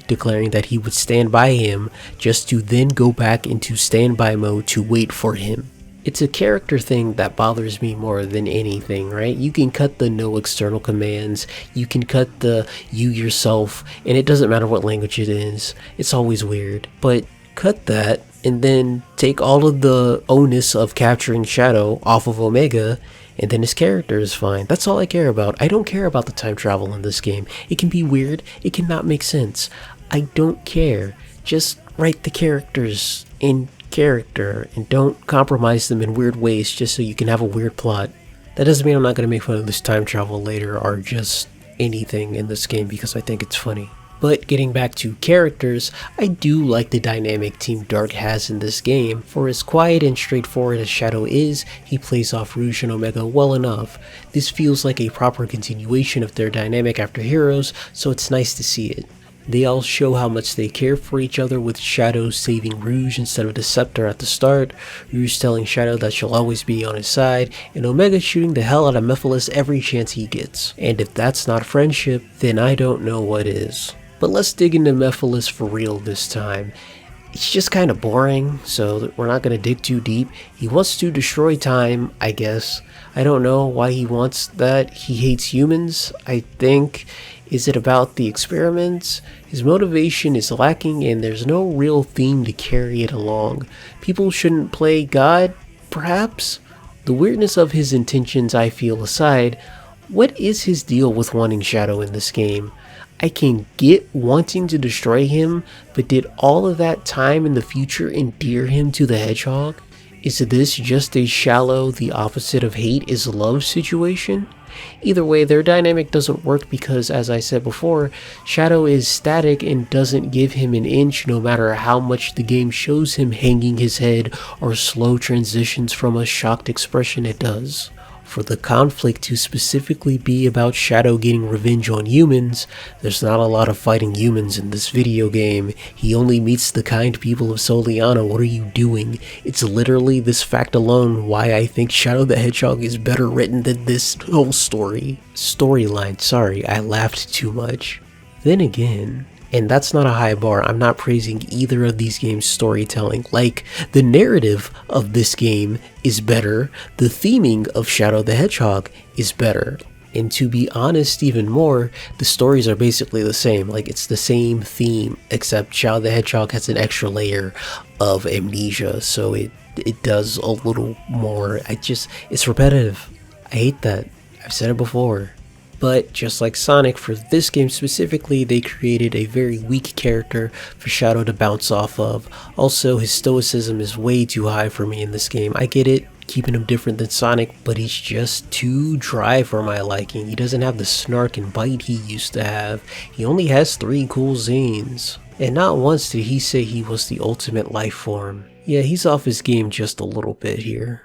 declaring that he would stand by him, just to then go back into standby mode to wait for him? It's a character thing that bothers me more than anything, right? You can cut the no external commands, you can cut the you yourself, and it doesn't matter what language it is. It's always weird. But cut that, and then take all of the onus of capturing Shadow off of Omega, and then his character is fine. That's all I care about. I don't care about the time travel in this game. It can be weird, it cannot make sense. I don't care. Just write the characters in character and don't compromise them in weird ways just so you can have a weird plot. That doesn't mean I'm not going to make fun of this time travel later or just anything in this game because I think it's funny. But getting back to characters, I do like the dynamic Team Dark has in this game. For as quiet and straightforward as Shadow is, he plays off Rouge and Omega well enough. This feels like a proper continuation of their dynamic after Heroes, so it's nice to see it. They all show how much they care for each other, with Shadow saving Rouge instead of the Scepter at the start, Rouge telling Shadow that she'll always be on his side, and Omega shooting the hell out of Mephiles every chance he gets. And if that's not friendship, then I don't know what is. But let's dig into Mephiles for real this time. It's just kind of boring, so we're not going to dig too deep. He wants to destroy time, I guess. I don't know why he wants that. He hates humans, I think. Is it about the experiments? His motivation is lacking and there's no real theme to carry it along. People shouldn't play God, perhaps? The weirdness of his intentions I feel aside, What is his deal with wanting Shadow in this game? I can get wanting to destroy him, but did all of that time in the future endear him to the Hedgehog? Is this just a shallow, the opposite of hate is love situation? Either way, their dynamic doesn't work because, as I said before, Shadow is static and doesn't give him an inch no matter how much the game shows him hanging his head or slow transitions from a shocked expression it does. For the conflict to specifically be about Shadow getting revenge on humans, there's not a lot of fighting humans in this video game. He only meets the kind people of Soliana. What are you doing? It's literally this fact alone why I think Shadow the Hedgehog is better written than this whole storyline. Sorry, I laughed too much. Then again, and that's not a high bar, I'm not praising either of these games' storytelling. Like, the narrative of this game is better, the theming of Shadow the Hedgehog is better. And to be honest even more, the stories are basically the same. Like, it's the same theme, except Shadow the Hedgehog has an extra layer of amnesia, so it does a little more. It's repetitive. I hate that. I've said it before. But just like Sonic, for this game specifically, they created a very weak character for Shadow to bounce off of. Also, his stoicism is way too high for me in this game. I get it, keeping him different than Sonic, but he's just too dry for my liking. He doesn't have the snark and bite he used to have. He only has 3 cool zines. And not once did he say he was the ultimate life form. Yeah, he's off his game just a little bit here.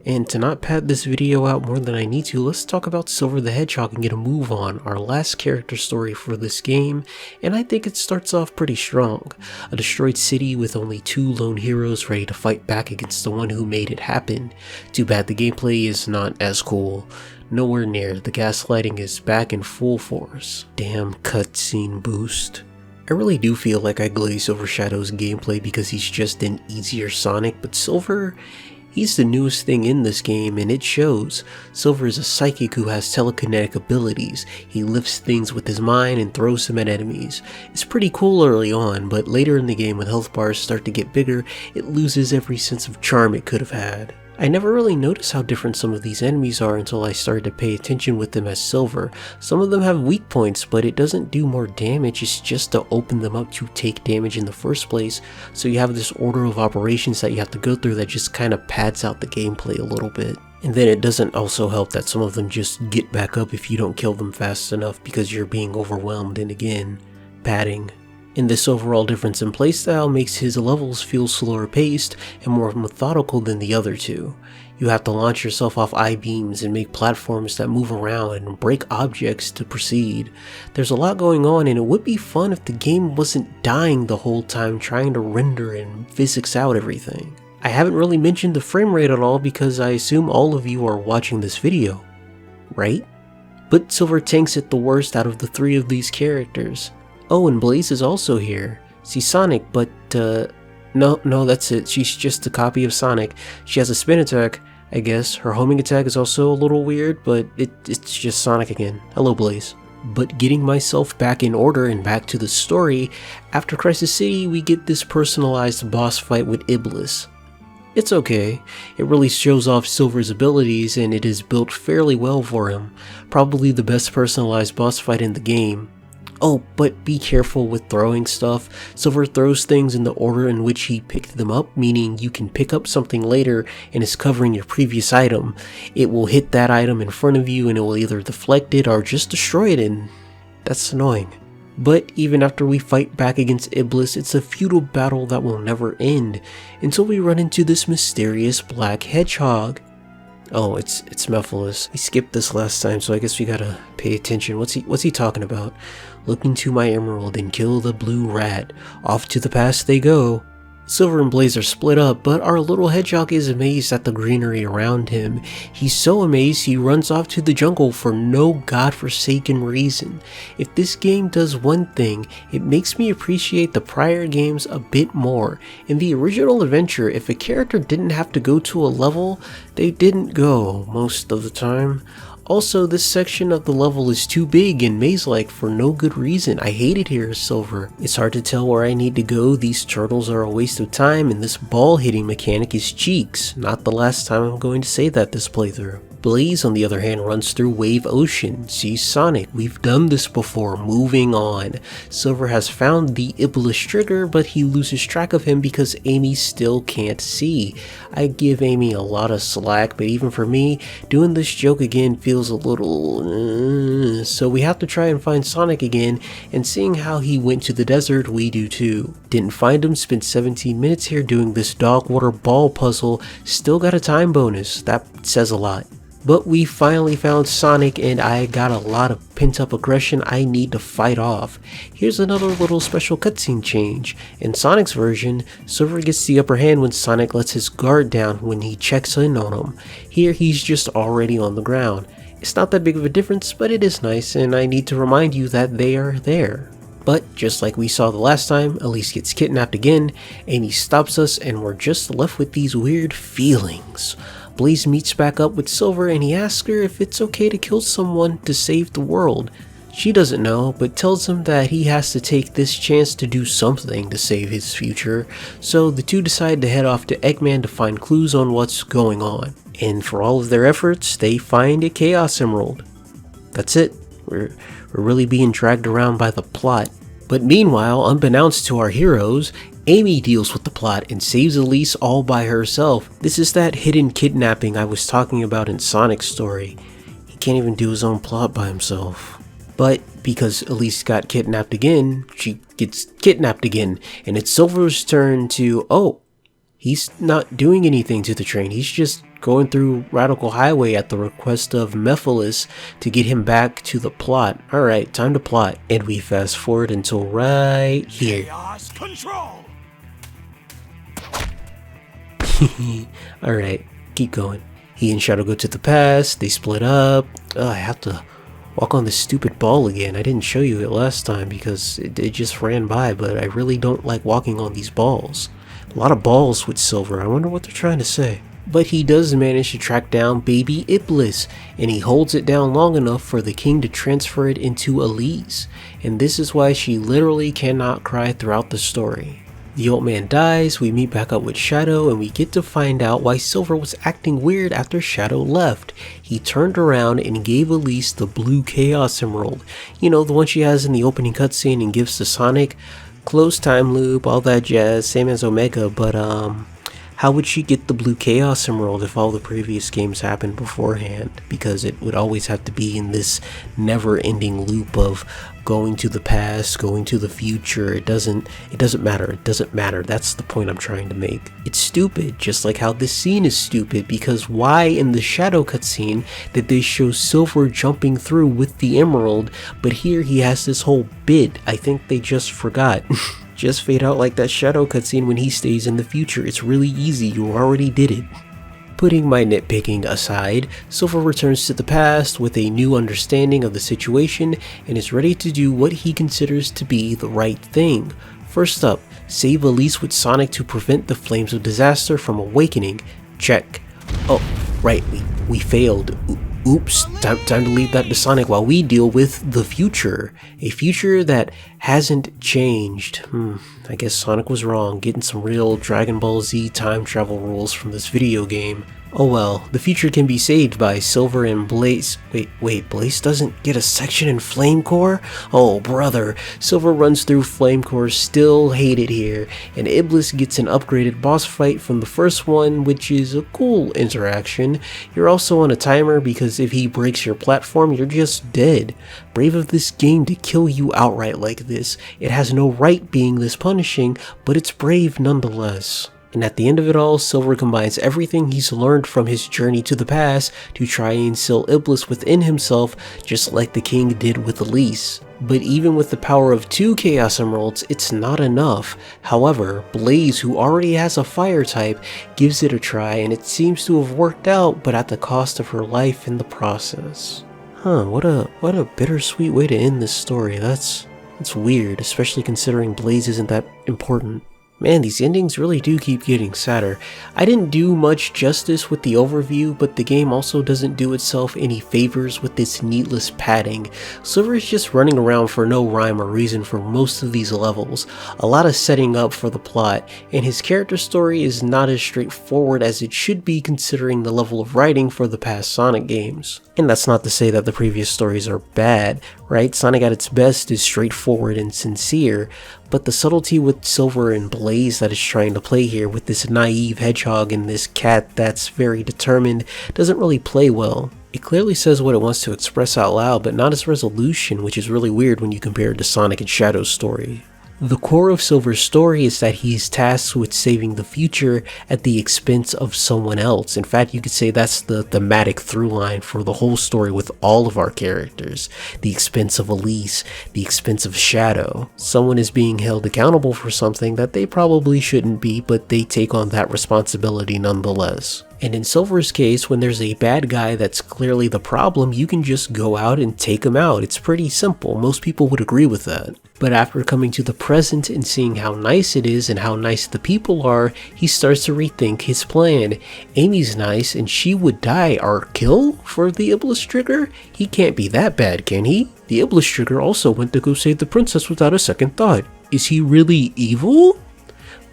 And to not pad this video out more than I need to, let's talk about Silver the Hedgehog and get a move on, our last character story for this game, and I think it starts off pretty strong. A destroyed city with only 2 lone heroes ready to fight back against the one who made it happen. Too bad the gameplay is not as cool. Nowhere near, the gaslighting is back in full force. Damn cutscene boost. I really do feel like I glaze over Shadow's gameplay because he's just an easier Sonic, but Silver, he's the newest thing in this game, and it shows. Silver is a psychic who has telekinetic abilities. He lifts things with his mind and throws them at enemies. It's pretty cool early on, but later in the game when health bars start to get bigger, it loses every sense of charm it could have had. I never really noticed how different some of these enemies are until I started to pay attention with them as Silver. Some of them have weak points, but it doesn't do more damage, it's just to open them up to take damage in the first place, so you have this order of operations that you have to go through that just kind of pads out the gameplay a little bit. And then it doesn't also help that some of them just get back up if you don't kill them fast enough because you're being overwhelmed, and again, padding. And this overall difference in playstyle makes his levels feel slower paced and more methodical than the other two. You have to launch yourself off I-beams and make platforms that move around and break objects to proceed. There's a lot going on, and it would be fun if the game wasn't dying the whole time trying to render and physics out everything. I haven't really mentioned the frame rate at all because I assume all of you are watching this video, right? But Silver tanks it the worst out of the 3 of these characters. Oh, and Blaze is also here. She's Sonic, but no, that's it. She's just a copy of Sonic. She has a spin attack, I guess. Her homing attack is also a little weird, but it's just Sonic again. Hello, Blaze. But getting myself back in order and back to the story, after Crisis City, we get this personalized boss fight with Iblis. It's okay. It really shows off Silver's abilities, and it is built fairly well for him. Probably the best personalized boss fight in the game. Oh, but be careful with throwing stuff. Silver throws things in the order in which he picked them up, meaning you can pick up something later and it's covering your previous item. It will hit that item in front of you and it will either deflect it or just destroy it, and that's annoying. But even after we fight back against Iblis, it's a futile battle that will never end until we run into this mysterious black hedgehog. Oh, it's Mephiles. I skipped this last time, so I guess we gotta pay attention. What's he talking about? Look into my emerald and kill the blue rat. Off to the past they go. Silver and Blaze are split up, but our little hedgehog is amazed at the greenery around him. He's so amazed he runs off to the jungle for no godforsaken reason. If this game does one thing, it makes me appreciate the prior games a bit more. In the original adventure, if a character didn't have to go to a level, they didn't go most of the time. Also, this section of the level is too big and maze-like for no good reason. I hate it here, Silver. It's hard to tell where I need to go, these turtles are a waste of time, and this ball hitting mechanic is cheeks. Not the last time I'm going to say that this playthrough. Blaze, on the other hand, runs through Wave Ocean, sees Sonic. We've done this before, moving on. Silver has found the Iblis trigger, but he loses track of him because Amy still can't see. I give Amy a lot of slack, but even for me, doing this joke again feels a little... So we have to try and find Sonic again, and seeing how he went to the desert, we do too. Didn't find him, spent 17 minutes here doing this dog water ball puzzle, still got a time bonus. That says a lot. But we finally found Sonic, and I got a lot of pent-up aggression I need to fight off. Here's another little special cutscene change. In Sonic's version, Silver gets the upper hand when Sonic lets his guard down when he checks in on him. Here he's just already on the ground. It's not that big of a difference, but it is nice, and I need to remind you that they are there. But just like we saw the last time, Elise gets kidnapped again, Amy stops us, and we're just left with these weird feelings. Blaze meets back up with Silver and he asks her if it's okay to kill someone to save the world. She doesn't know, but tells him that he has to take this chance to do something to save his future, so the two decide to head off to Eggman to find clues on what's going on. And for all of their efforts, they find a Chaos Emerald. That's it. We're really being dragged around by the plot. But meanwhile, unbeknownst to our heroes, Amy deals with the plot and saves Elise all by herself. This is that hidden kidnapping I was talking about in Sonic's story. He can't even do his own plot by himself. But because Elise got kidnapped again, she gets kidnapped again, and it's Silver's turn to, oh, he's not doing anything to the train, he's just going through Radical Highway at the request of Mephiles to get him back to the plot. Alright, time to plot. And we fast forward until right here. Chaos control! Alright, keep going. He and Shadow go to the past, they split up. I have to walk on this stupid ball again. I didn't show you it last time because it just ran by, but I really don't like walking on these balls. A lot of balls with Silver. I wonder what they're trying to say. But he does manage to track down baby Iblis, and he holds it down long enough for the king to transfer it into Elise. And this is why she literally cannot cry throughout the story. The old man dies, we meet back up with Shadow, and we get to find out why Silver was acting weird after Shadow left. He turned around and gave Elise the blue Chaos Emerald. You know, the one she has in the opening cutscene and gives to Sonic. Closed time loop, all that jazz, same as Omega, but how would she get the blue Chaos Emerald if all the previous games happened beforehand? Because it would always have to be in this never-ending loop of going to the past, going to the future. It doesn't matter. That's the point I'm trying to make. It's stupid, just like how this scene is stupid, because why in the Shadow cutscene did they show Silver jumping through with the emerald, but here he has this whole bit? I think they just forgot. Just fade out like that Shadow cutscene when he stays in the future. It's really easy, you already did it. Putting my nitpicking aside, Silver returns to the past with a new understanding of the situation and is ready to do what he considers to be the right thing. First up, save Elise with Sonic to prevent the flames of disaster from awakening. Check. Oh, right, we failed. Oops, time to leave that to Sonic while we deal with the future. A future that hasn't changed. I guess Sonic was wrong, getting some real Dragon Ball Z time travel rules from this video game. Oh well, the future can be saved by Silver and Blaze. Wait, Blaze doesn't get a section in Flame Core? Oh brother, Silver runs through Flame Core, still hate it here, and Iblis gets an upgraded boss fight from the first one, which is a cool interaction. You're also on a timer because if he breaks your platform, you're just dead. Brave of this game to kill you outright like this. It has no right being this punishing, but it's brave nonetheless. And at the end of it all, Silver combines everything he's learned from his journey to the past to try and instill Iblis within himself, just like the king did with Elise. But even with the power of 2 Chaos Emeralds, it's not enough. However, Blaze, who already has a fire type, gives it a try, and it seems to have worked out, but at the cost of her life in the process. What a bittersweet way to end this story. That's weird, especially considering Blaze isn't that important. Man, these endings really do keep getting sadder. I didn't do much justice with the overview, but the game also doesn't do itself any favors with its needless padding. Silver is just running around for no rhyme or reason for most of these levels, a lot of setting up for the plot, and his character story is not as straightforward as it should be considering the level of writing for the past Sonic games. And that's not to say that the previous stories are bad, right? Sonic at its best is straightforward and sincere, but the subtlety with Silver and Blaze that it's trying to play here with this naive hedgehog and this cat that's very determined doesn't really play well. It clearly says what it wants to express out loud, but not its resolution, which is really weird when you compare it to Sonic and Shadow's story. The core of Silver's story is that he's tasked with saving the future at the expense of someone else. In fact, you could say that's the thematic through line for the whole story with all of our characters. The expense of Elise, the expense of Shadow. Someone is being held accountable for something that they probably shouldn't be, but they take on that responsibility nonetheless. And in Silver's case, when there's a bad guy that's clearly the problem, you can just go out and take him out. It's pretty simple. Most people would agree with that. But after coming to the present and seeing how nice it is and how nice the people are, he starts to rethink his plan. Amy's nice and she would die or kill for the Iblis Trigger? He can't be that bad, can he? The Iblis Trigger also went to go save the princess without a second thought. Is he really evil?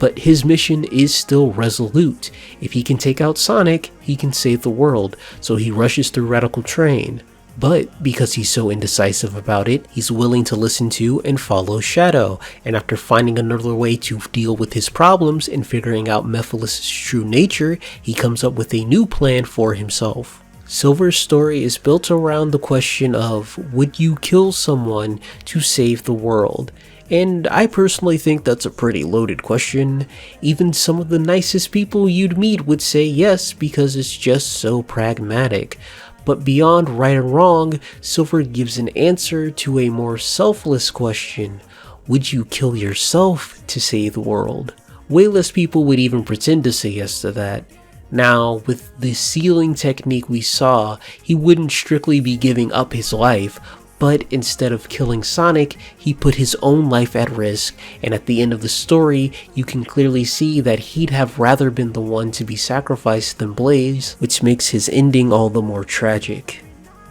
But his mission is still resolute. If he can take out Sonic, he can save the world, so he rushes through Radical Train. But because he's so indecisive about it, he's willing to listen to and follow Shadow, and after finding another way to deal with his problems and figuring out Mephiles' true nature, he comes up with a new plan for himself. Silver's story is built around the question of, would you kill someone to save the world? And I personally think that's a pretty loaded question. Even some of the nicest people you'd meet would say yes because it's just so pragmatic. But beyond right and wrong, Silver gives an answer to a more selfless question. Would you kill yourself to save the world? Way less people would even pretend to say yes to that. Now, with the sealing technique we saw, he wouldn't strictly be giving up his life, but instead of killing Sonic, he put his own life at risk, and at the end of the story, you can clearly see that he'd have rather been the one to be sacrificed than Blaze, which makes his ending all the more tragic.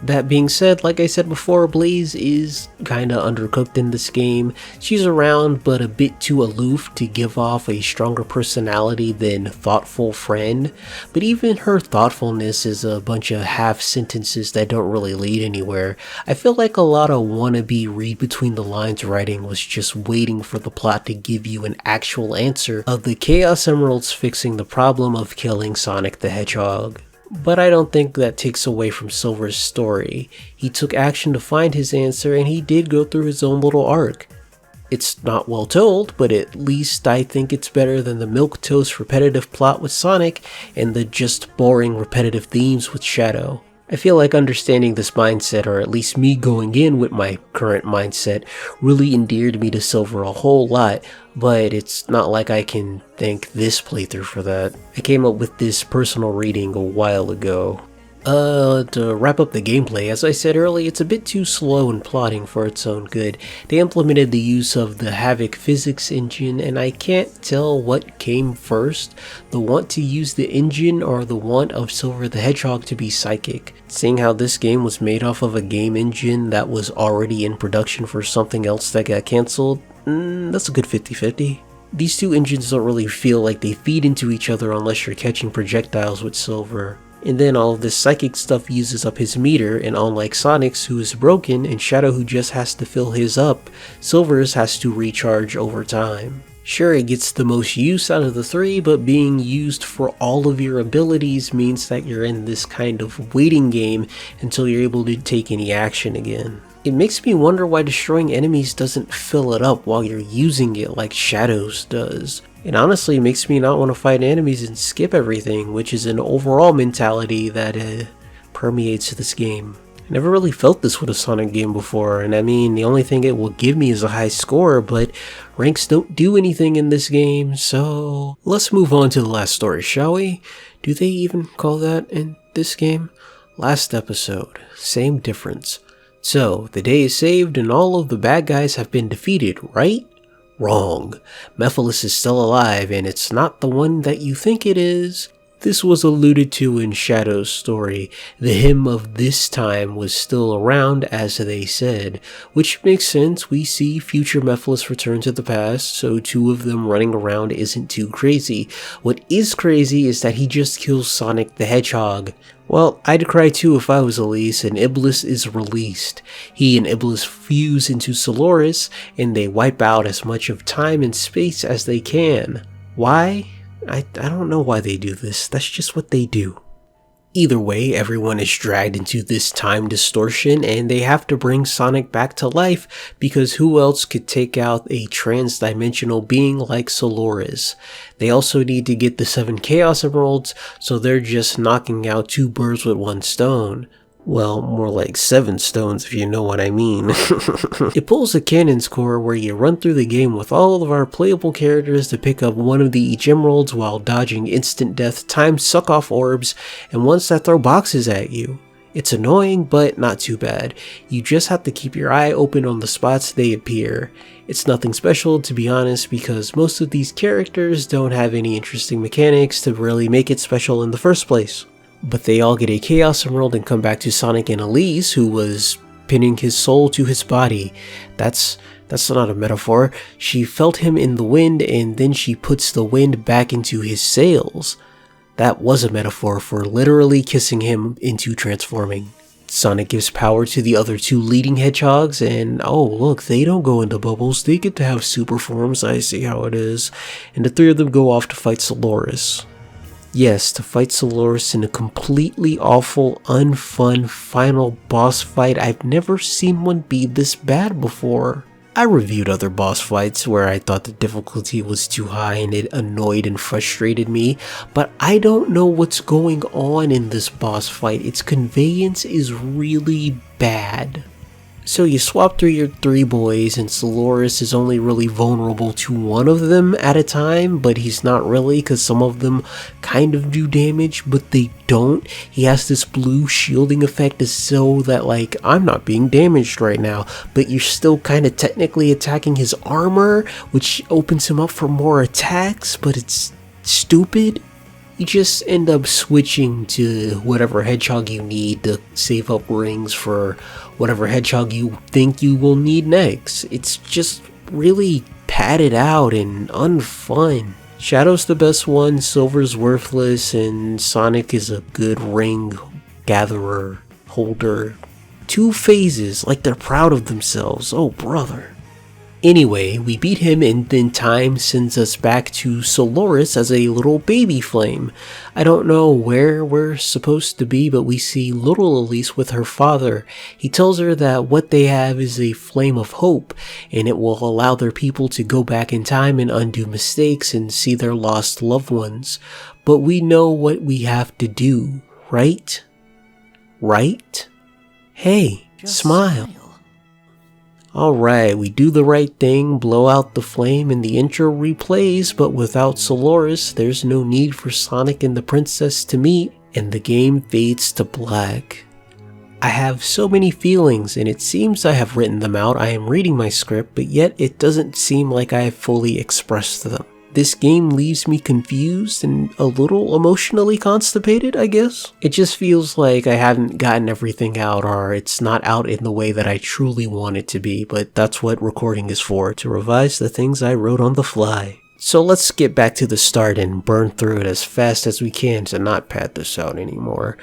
That being said, like I said before, Blaze is kinda undercooked in this game. She's around, but a bit too aloof to give off a stronger personality than thoughtful friend. But even her thoughtfulness is a bunch of half sentences that don't really lead anywhere. I feel like a lot of wannabe read between the lines writing was just waiting for the plot to give you an actual answer of the Chaos Emeralds fixing the problem of killing Sonic the Hedgehog. But I don't think that takes away from Silver's story. He took action to find his answer and he did go through his own little arc. It's not well told, but at least I think it's better than the milquetoast repetitive plot with Sonic and the just boring repetitive themes with Shadow. I feel like understanding this mindset, or at least me going in with my current mindset, really endeared me to Silver a whole lot, but it's not like I can thank this playthrough for that. I came up with this personal reading a while ago. To wrap up the gameplay, as I said earlier, it's a bit too slow in plotting for its own good. They implemented the use of the Havoc physics engine, and I can't tell what came first, the want to use the engine or the want of Silver the Hedgehog to be psychic. Seeing how this game was made off of a game engine that was already in production for something else that got cancelled, that's a good 50-50. These two engines don't really feel like they feed into each other unless you're catching projectiles with Silver. And then all of this psychic stuff uses up his meter, and unlike Sonic's, who is broken, and Shadow, who just has to fill his up, Silver's has to recharge over time. Sure, it gets the most use out of the three, but being used for all of your abilities means that you're in this kind of waiting game until you're able to take any action again. It makes me wonder why destroying enemies doesn't fill it up while you're using it like Shadow's does. It honestly makes me not want to fight enemies and skip everything, which is an overall mentality that permeates this game. I never really felt this with a Sonic game before, and I mean, the only thing it will give me is a high score, but ranks don't do anything in this game, so let's move on to the last story, shall we? Do they even call that in this game? Last episode, same difference. So, the day is saved and all of the bad guys have been defeated, right? Wrong. Mephiles is still alive, and it's not the one that you think it is. This was alluded to in Shadow's story. The him of this time was still around, as they said, which makes sense. We see future Mephiles return to the past, so two of them running around isn't too crazy. What is crazy is that he just kills Sonic the Hedgehog. Well, I'd cry too if I was Elise, and Iblis is released. He and Iblis fuse into Solaris, and they wipe out as much of time and space as they can. Why? I don't know why they do this, that's just what they do. Either way, everyone is dragged into this time distortion and they have to bring Sonic back to life because who else could take out a trans-dimensional being like Solaris? They also need to get the 7 Chaos Emeralds, so they're just knocking out 2 birds with 1 stone. Well, more like 7 stones if you know what I mean. It pulls a Cannon's Core where you run through the game with all of our playable characters to pick up one of the each emeralds while dodging instant death, time suck off orbs, and ones that throw boxes at you. It's annoying, but not too bad. You just have to keep your eye open on the spots they appear. It's nothing special, to be honest, because most of these characters don't have any interesting mechanics to really make it special in the first place. But they all get a Chaos Emerald and come back to Sonic and Elise, who was pinning his soul to his body. That's not a metaphor. She felt him in the wind and then she puts the wind back into his sails. That was a metaphor for literally kissing him into transforming. Sonic gives power to the other 2 leading hedgehogs and oh look, they don't go into bubbles, they get to have super forms, I see how it is. And the 3 of them go off to fight Solaris. Yes, to fight Solaris in a completely awful, unfun final boss fight. I've never seen one be this bad before. I reviewed other boss fights where I thought the difficulty was too high and it annoyed and frustrated me, but I don't know what's going on in this boss fight. Its conveyance is really bad. So you swap through your 3 boys and Solaris is only really vulnerable to one of them at a time, but he's not really because some of them kind of do damage, but they don't. He has this blue shielding effect so that like, I'm not being damaged right now, but you're still kind of technically attacking his armor, which opens him up for more attacks, but it's stupid. You just end up switching to whatever hedgehog you need to save up rings for whatever hedgehog you think you will need next. It's just really padded out and unfun. Shadow's the best one, Silver's worthless, and Sonic is a good ring gatherer, holder. 2 phases, like they're proud of themselves, oh brother. Anyway, we beat him and then time sends us back to Solaris as a little baby flame. I don't know where we're supposed to be, but we see little Elise with her father. He tells her that what they have is a flame of hope, and it will allow their people to go back in time and undo mistakes and see their lost loved ones. But we know what we have to do, right? Right? Hey, just smile. Alright, we do the right thing, blow out the flame, and the intro replays, but without Solaris, there's no need for Sonic and the princess to meet, and the game fades to black. I have so many feelings, and it seems I have written them out. I am reading my script, but yet it doesn't seem like I have fully expressed them. This game leaves me confused and a little emotionally constipated, I guess. It just feels like I haven't gotten everything out, or it's not out in the way that I truly want it to be, but that's what recording is for, to revise the things I wrote on the fly. So let's get back to the start and burn through it as fast as we can to not pad this out anymore.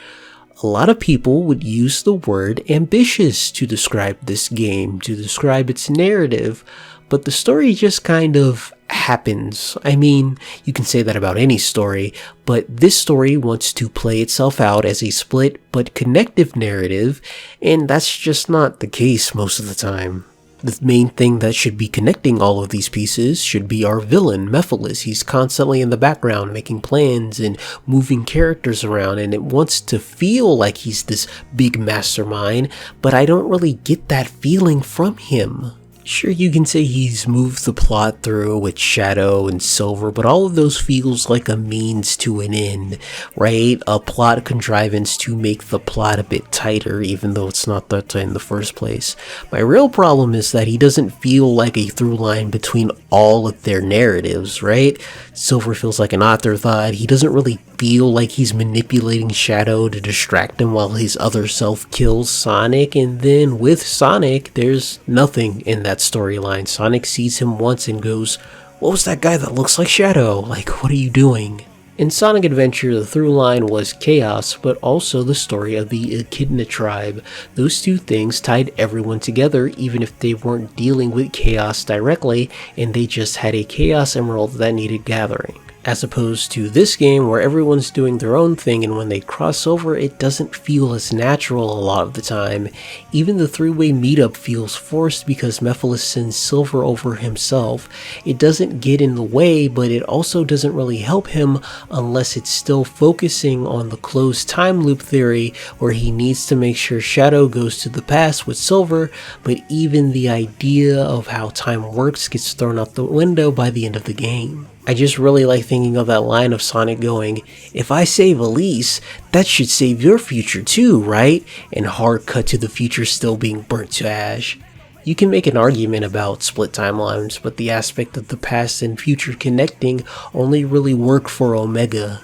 A lot of people would use the word ambitious to describe this game, to describe its narrative, but the story just kind of happens. I mean, you can say that about any story, but this story wants to play itself out as a split but connective narrative, and that's just not the case most of the time. The main thing that should be connecting all of these pieces should be our villain, Mephiles. He's constantly in the background making plans and moving characters around, and it wants to feel like he's this big mastermind, but I don't really get that feeling from him. Sure, you can say he's moved the plot through with Shadow and Silver, but all of those feels like a means to an end, right? A plot contrivance to make the plot a bit tighter, even though it's not that tight in the first place. My real problem is that he doesn't feel like a through line between all of their narratives, right? Silver feels like an afterthought. He doesn't really feel like he's manipulating Shadow to distract him while his other self kills Sonic, and then with Sonic, there's nothing in that storyline. Sonic sees him once and goes, "What was that guy that looks like Shadow? Like, what are you doing?" In Sonic Adventure, the through line was chaos, but also the story of the Echidna tribe. Those two things tied everyone together, even if they weren't dealing with chaos directly, and they just had a Chaos Emerald that needed gathering. As opposed to this game where everyone's doing their own thing, and when they cross over it doesn't feel as natural a lot of the time. Even the three-way meetup feels forced because Mephiles sends Silver over himself. It doesn't get in the way, but it also doesn't really help him unless it's still focusing on the closed time loop theory where he needs to make sure Shadow goes to the past with Silver, but even the idea of how time works gets thrown out the window by the end of the game. I just really like thinking of that line of Sonic going, "If I save Elise, that should save your future too, right?" And hard cut to the future still being burnt to ash. You can make an argument about split timelines, but the aspect of the past and future connecting only really work for Omega.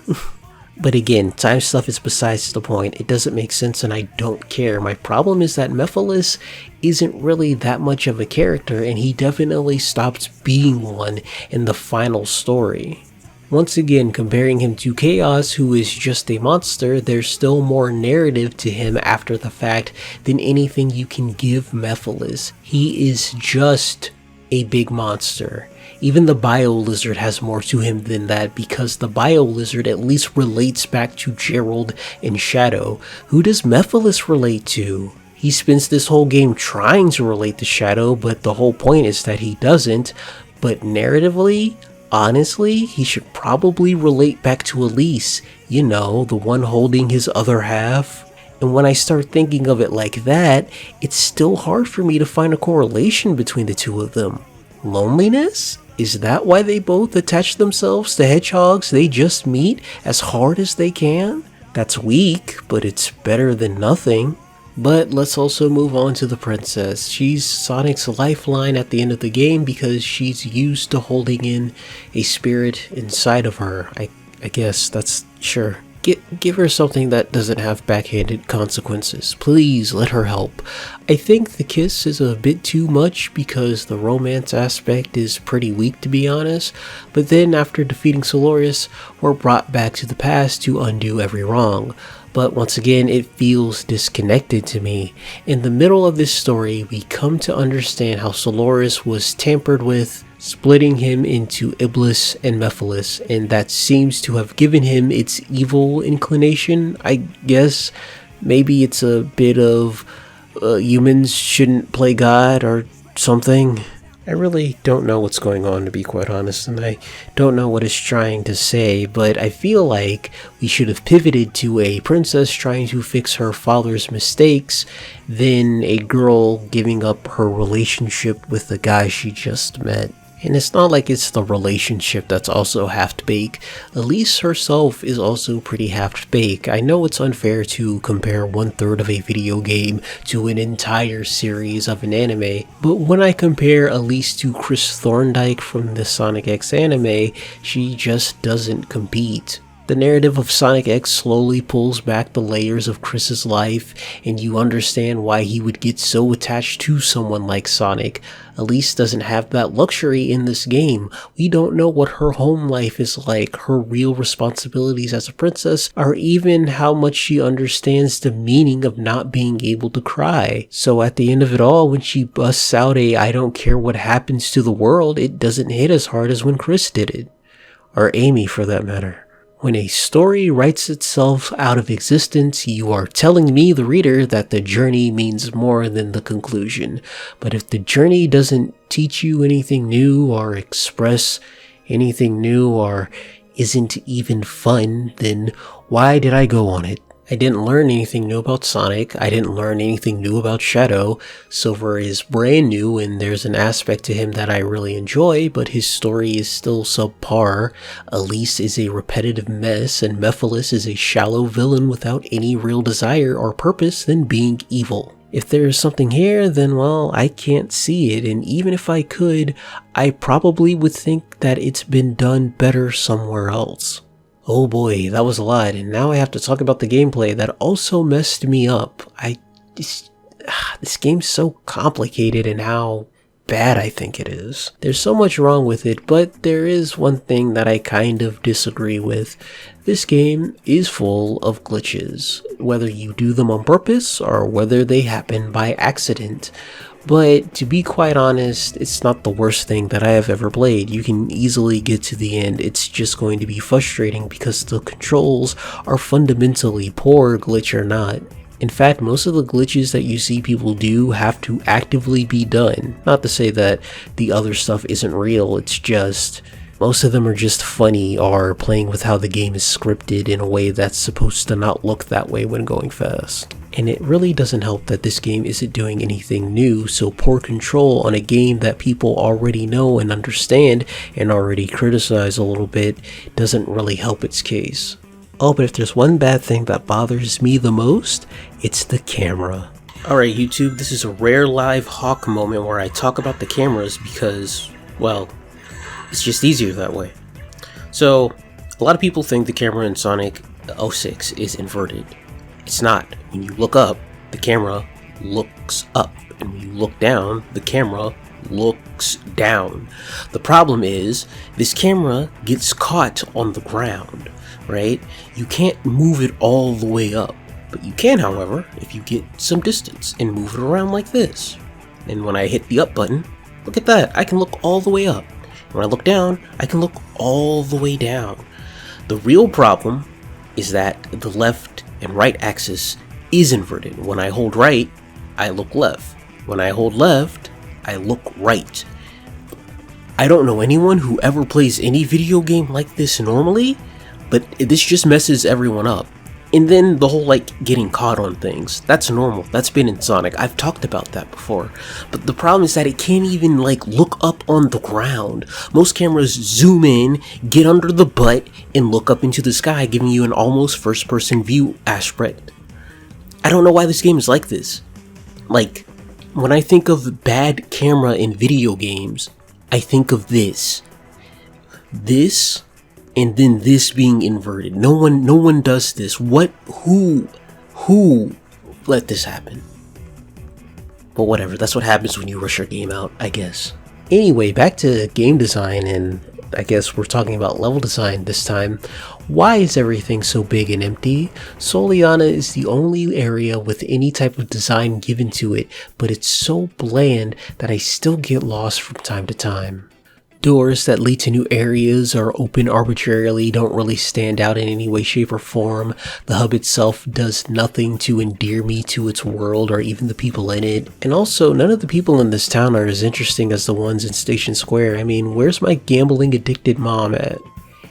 But again, time stuff is besides the point. It doesn't make sense and I don't care. My problem is that Mephiles isn't really that much of a character, and he definitely stops being one in the final story. Once again, comparing him to Chaos, who is just a monster, there's still more narrative to him after the fact than anything you can give Mephiles. He is just a big monster. Even the Bio Lizard has more to him than that, because the Bio Lizard at least relates back to Gerald and Shadow. Who does Mephiles relate to? He spends this whole game trying to relate to Shadow, but the whole point is that he doesn't. But narratively, honestly, he should probably relate back to Elise, you know, the one holding his other half. And when I start thinking of it like that, it's still hard for me to find a correlation between the two of them. Loneliness? Is that why they both attach themselves to hedgehogs they just meet as hard as they can? That's weak, but it's better than nothing. But let's also move on to the princess. She's Sonic's lifeline at the end of the game because she's used to holding in a spirit inside of her. I guess that's sure. Give her something that doesn't have backhanded consequences. Please let her help. I think the kiss is a bit too much because the romance aspect is pretty weak, to be honest. But then after defeating Solorius, we're brought back to the past to undo every wrong. But once again, it feels disconnected to me. In the middle of this story, we come to understand how Solorius was tampered with, splitting him into Iblis and Mephiles, and that seems to have given him its evil inclination, I guess. Maybe it's a bit of humans shouldn't play God or something. I really don't know what's going on, to be quite honest, and I don't know what it's trying to say, but I feel like we should have pivoted to a princess trying to fix her father's mistakes than a girl giving up her relationship with the guy she just met. And it's not like it's the relationship that's also half-baked. Elise herself is also pretty half-baked. I know it's unfair to compare 1/3 of a video game to an entire series of an anime, but when I compare Elise to Chris Thorndike from the Sonic X anime, she just doesn't compete. The narrative of Sonic X slowly pulls back the layers of Chris's life, and you understand why he would get so attached to someone like Sonic. Elise doesn't have that luxury in this game. We don't know what her home life is like, her real responsibilities as a princess, or even how much she understands the meaning of not being able to cry. So at the end of it all, when she busts out a "I don't care what happens to the world," it doesn't hit as hard as when Chris did it. Or Amy, for that matter. When a story writes itself out of existence, you are telling me, the reader, that the journey means more than the conclusion. But if the journey doesn't teach you anything new or express anything new or isn't even fun, then why did I go on it? I didn't learn anything new about Sonic, I didn't learn anything new about Shadow. Silver is brand new and there's an aspect to him that I really enjoy, but his story is still subpar. Elise is a repetitive mess and Mephiles is a shallow villain without any real desire or purpose than being evil. If there's something here, then well, I can't see it, and even if I could, I probably would think that it's been done better somewhere else. Oh boy, that was a lot, and now I have to talk about the gameplay that also messed me up. This game's so complicated and how bad I think it is. There's so much wrong with it, but there is one thing that I kind of disagree with. This game is full of glitches, whether you do them on purpose or whether they happen by accident. But to be quite honest, it's not the worst thing that I have ever played. You can easily get to the end. It's just going to be frustrating because the controls are fundamentally poor, glitch or not. In fact, most of the glitches that you see people do have to actively be done. Not to say that the other stuff isn't real, it's just most of them are just funny or playing with how the game is scripted in a way that's supposed to not look that way when going fast. And it really doesn't help that this game isn't doing anything new, so poor control on a game that people already know and understand and already criticize a little bit doesn't really help its case. Oh, but if there's one bad thing that bothers me the most, it's the camera. Alright YouTube, this is a rare live Hawk moment where I talk about the cameras because, well, it's just easier that way. So, a lot of people think the camera in Sonic 06 is inverted. It's not. When you look up, the camera looks up. And when you look down, the camera looks down. The problem is, this camera gets caught on the ground, right? You can't move it all the way up. But you can, however, if you get some distance and move it around like this. And when I hit the up button, look at that, I can look all the way up. When I look down, I can look all the way down. The real problem is that the left and right axis is inverted. When I hold right, I look left. When I hold left, I look right. I don't know anyone who ever plays any video game like this normally, but this just messes everyone up. And then the whole getting caught on things, that's normal. That's been in Sonic. I've talked about that before. But the problem is that it can't even look up on the ground. Most cameras zoom in, get under the butt, and look up into the sky, giving you an almost first person view aspect. I don't know why this game is like this. When I think of bad camera in video games, I think of this. This, and then this being inverted. No one does this. Who let this happen? But whatever, that's what happens when you rush your game out, I guess. Anyway, back to game design, and I guess we're talking about level design this time. Why is everything so big and empty? Soliana is the only area with any type of design given to it, but it's so bland that I still get lost from time to time. Doors that lead to new areas or open arbitrarily don't really stand out in any way, shape, or form. The hub itself does nothing to endear me to its world or even the people in it. And also, none of the people in this town are as interesting as the ones in Station Square. I mean, where's my gambling addicted mom at?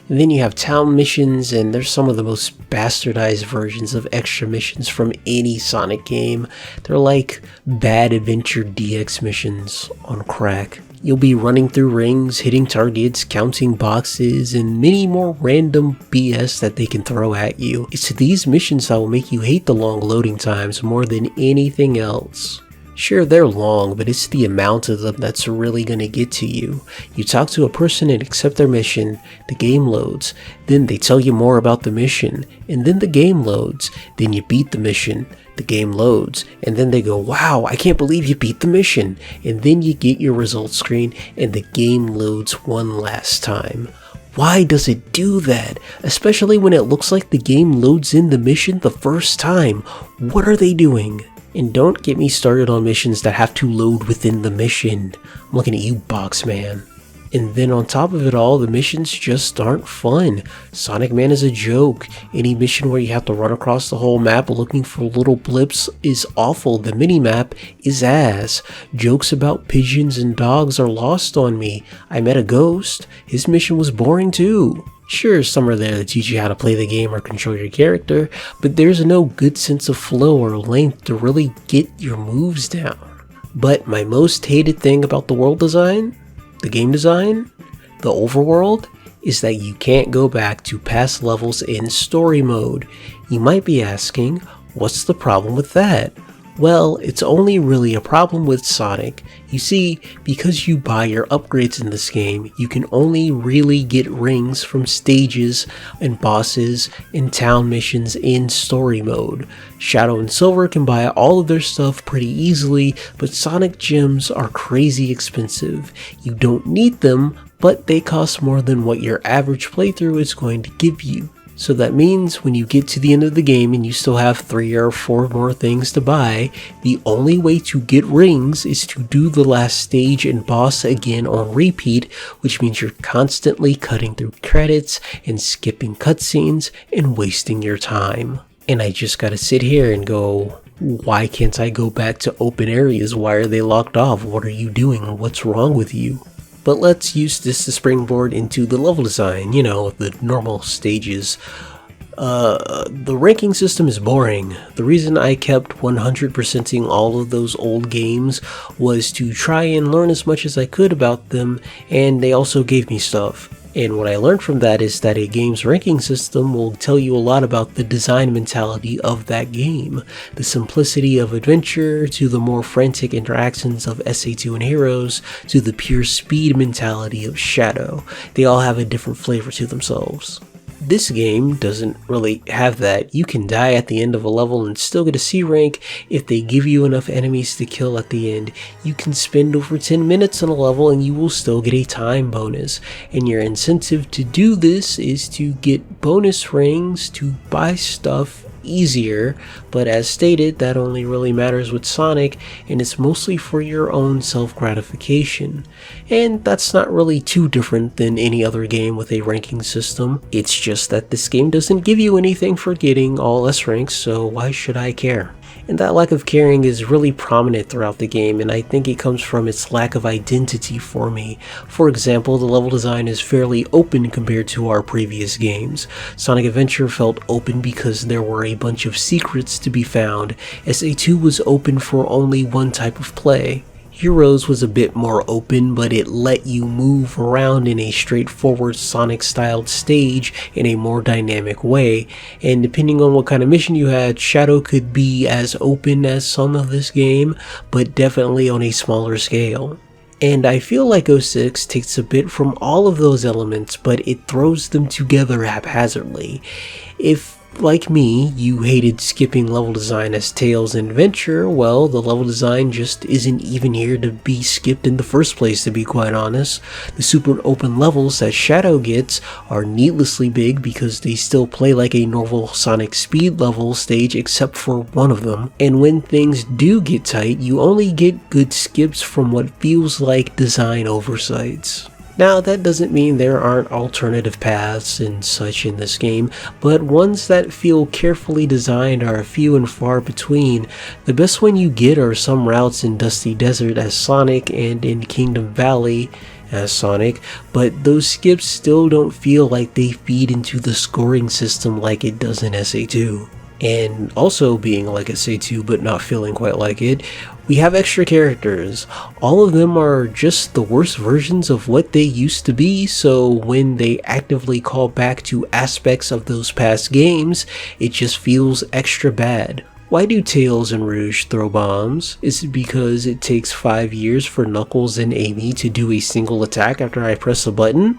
And then you have town missions, and there's some of the most bastardized versions of extra missions from any Sonic game. They're like bad adventure DX missions on crack. You'll be running through rings, hitting targets, counting boxes, and many more random BS that they can throw at you. It's these missions that will make you hate the long loading times more than anything else. Sure, they're long, but it's the amount of them that's really gonna get to you. You talk to a person and accept their mission, the game loads, then they tell you more about the mission, and then the game loads, then you beat the mission, the game loads, and then they go, wow, I can't believe you beat the mission, and then you get your results screen, and the game loads one last time. Why does it do that? Especially when it looks like the game loads in the mission the first time. What are they doing? And don't get me started on missions that have to load within the mission. I'm looking at you, Boxman. And then on top of it all, the missions just aren't fun. Sonic Man is a joke. Any mission where you have to run across the whole map looking for little blips is awful. The mini-map is ass. Jokes about pigeons and dogs are lost on me. I met a ghost. His mission was boring too. Sure, some are there to teach you how to play the game or control your character, but there's no good sense of flow or length to really get your moves down. But my most hated thing about the world design, the game design, the overworld, is that you can't go back to past levels in story mode. You might be asking, what's the problem with that? Well, it's only really a problem with Sonic. You see, because you buy your upgrades in this game, you can only really get rings from stages and bosses and town missions in story mode. Shadow and Silver can buy all of their stuff pretty easily, but Sonic gems are crazy expensive. You don't need them, but they cost more than what your average playthrough is going to give you. So that means when you get to the end of the game and you still have 3 or 4 more things to buy, the only way to get rings is to do the last stage and boss again on repeat, which means you're constantly cutting through credits and skipping cutscenes and wasting your time. And I just gotta sit here and go, why can't I go back to open areas? Why are they locked off? What are you doing? What's wrong with you? But let's use this to springboard into the level design, the normal stages. The ranking system is boring. The reason I kept 100%ing all of those old games was to try and learn as much as I could about them, and they also gave me stuff. And what I learned from that is that a game's ranking system will tell you a lot about the design mentality of that game. The simplicity of adventure, to the more frantic interactions of SA2 and Heroes, to the pure speed mentality of Shadow. They all have a different flavor to themselves. This game doesn't really have that. You can die at the end of a level and still get a C rank if they give you enough enemies to kill at the end. You can spend over 10 minutes on a level and you will still get a time bonus. And your incentive to do this is to get bonus rings to buy stuff easier, but as stated, that only really matters with Sonic, and it's mostly for your own self-gratification. And that's not really too different than any other game with a ranking system. It's just that this game doesn't give you anything for getting all S ranks, so why should I care? And that lack of caring is really prominent throughout the game, and I think it comes from its lack of identity for me. For example, the level design is fairly open compared to our previous games. Sonic Adventure felt open because there were a bunch of secrets to be found. SA2 was open for only one type of play. Heroes was a bit more open, but it let you move around in a straightforward Sonic-styled stage in a more dynamic way, and depending on what kind of mission you had, Shadow could be as open as some of this game, but definitely on a smaller scale. And I feel like 06 takes a bit from all of those elements, but it throws them together haphazardly. If, like me, you hated skipping level design as Tails and Adventure, well, the level design just isn't even here to be skipped in the first place, to be quite honest. The super open levels that Shadow gets are needlessly big because they still play like a normal Sonic speed level stage except for one of them. And when things do get tight, you only get good skips from what feels like design oversights. Now, that doesn't mean there aren't alternative paths and such in this game, but ones that feel carefully designed are few and far between. The best one you get are some routes in Dusty Desert as Sonic and in Kingdom Valley as Sonic, but those skips still don't feel like they feed into the scoring system like it does in SA2. And also being like SA2 but not feeling quite like it, we have extra characters. All of them are just the worst versions of what they used to be, so when they actively call back to aspects of those past games, it just feels extra bad. Why do Tails and Rouge throw bombs? Is it because it takes 5 years for Knuckles and Amy to do a single attack after I press a button?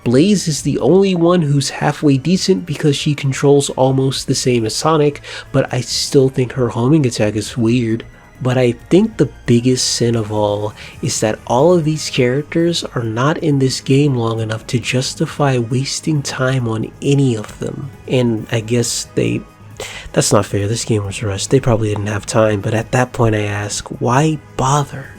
Blaze is the only one who's halfway decent because she controls almost the same as Sonic, but I still think her homing attack is weird. But I think the biggest sin of all is that all of these characters are not in this game long enough to justify wasting time on any of them. And I guess that's not fair, this game was rushed, they probably didn't have time, but at that point I ask, why bother?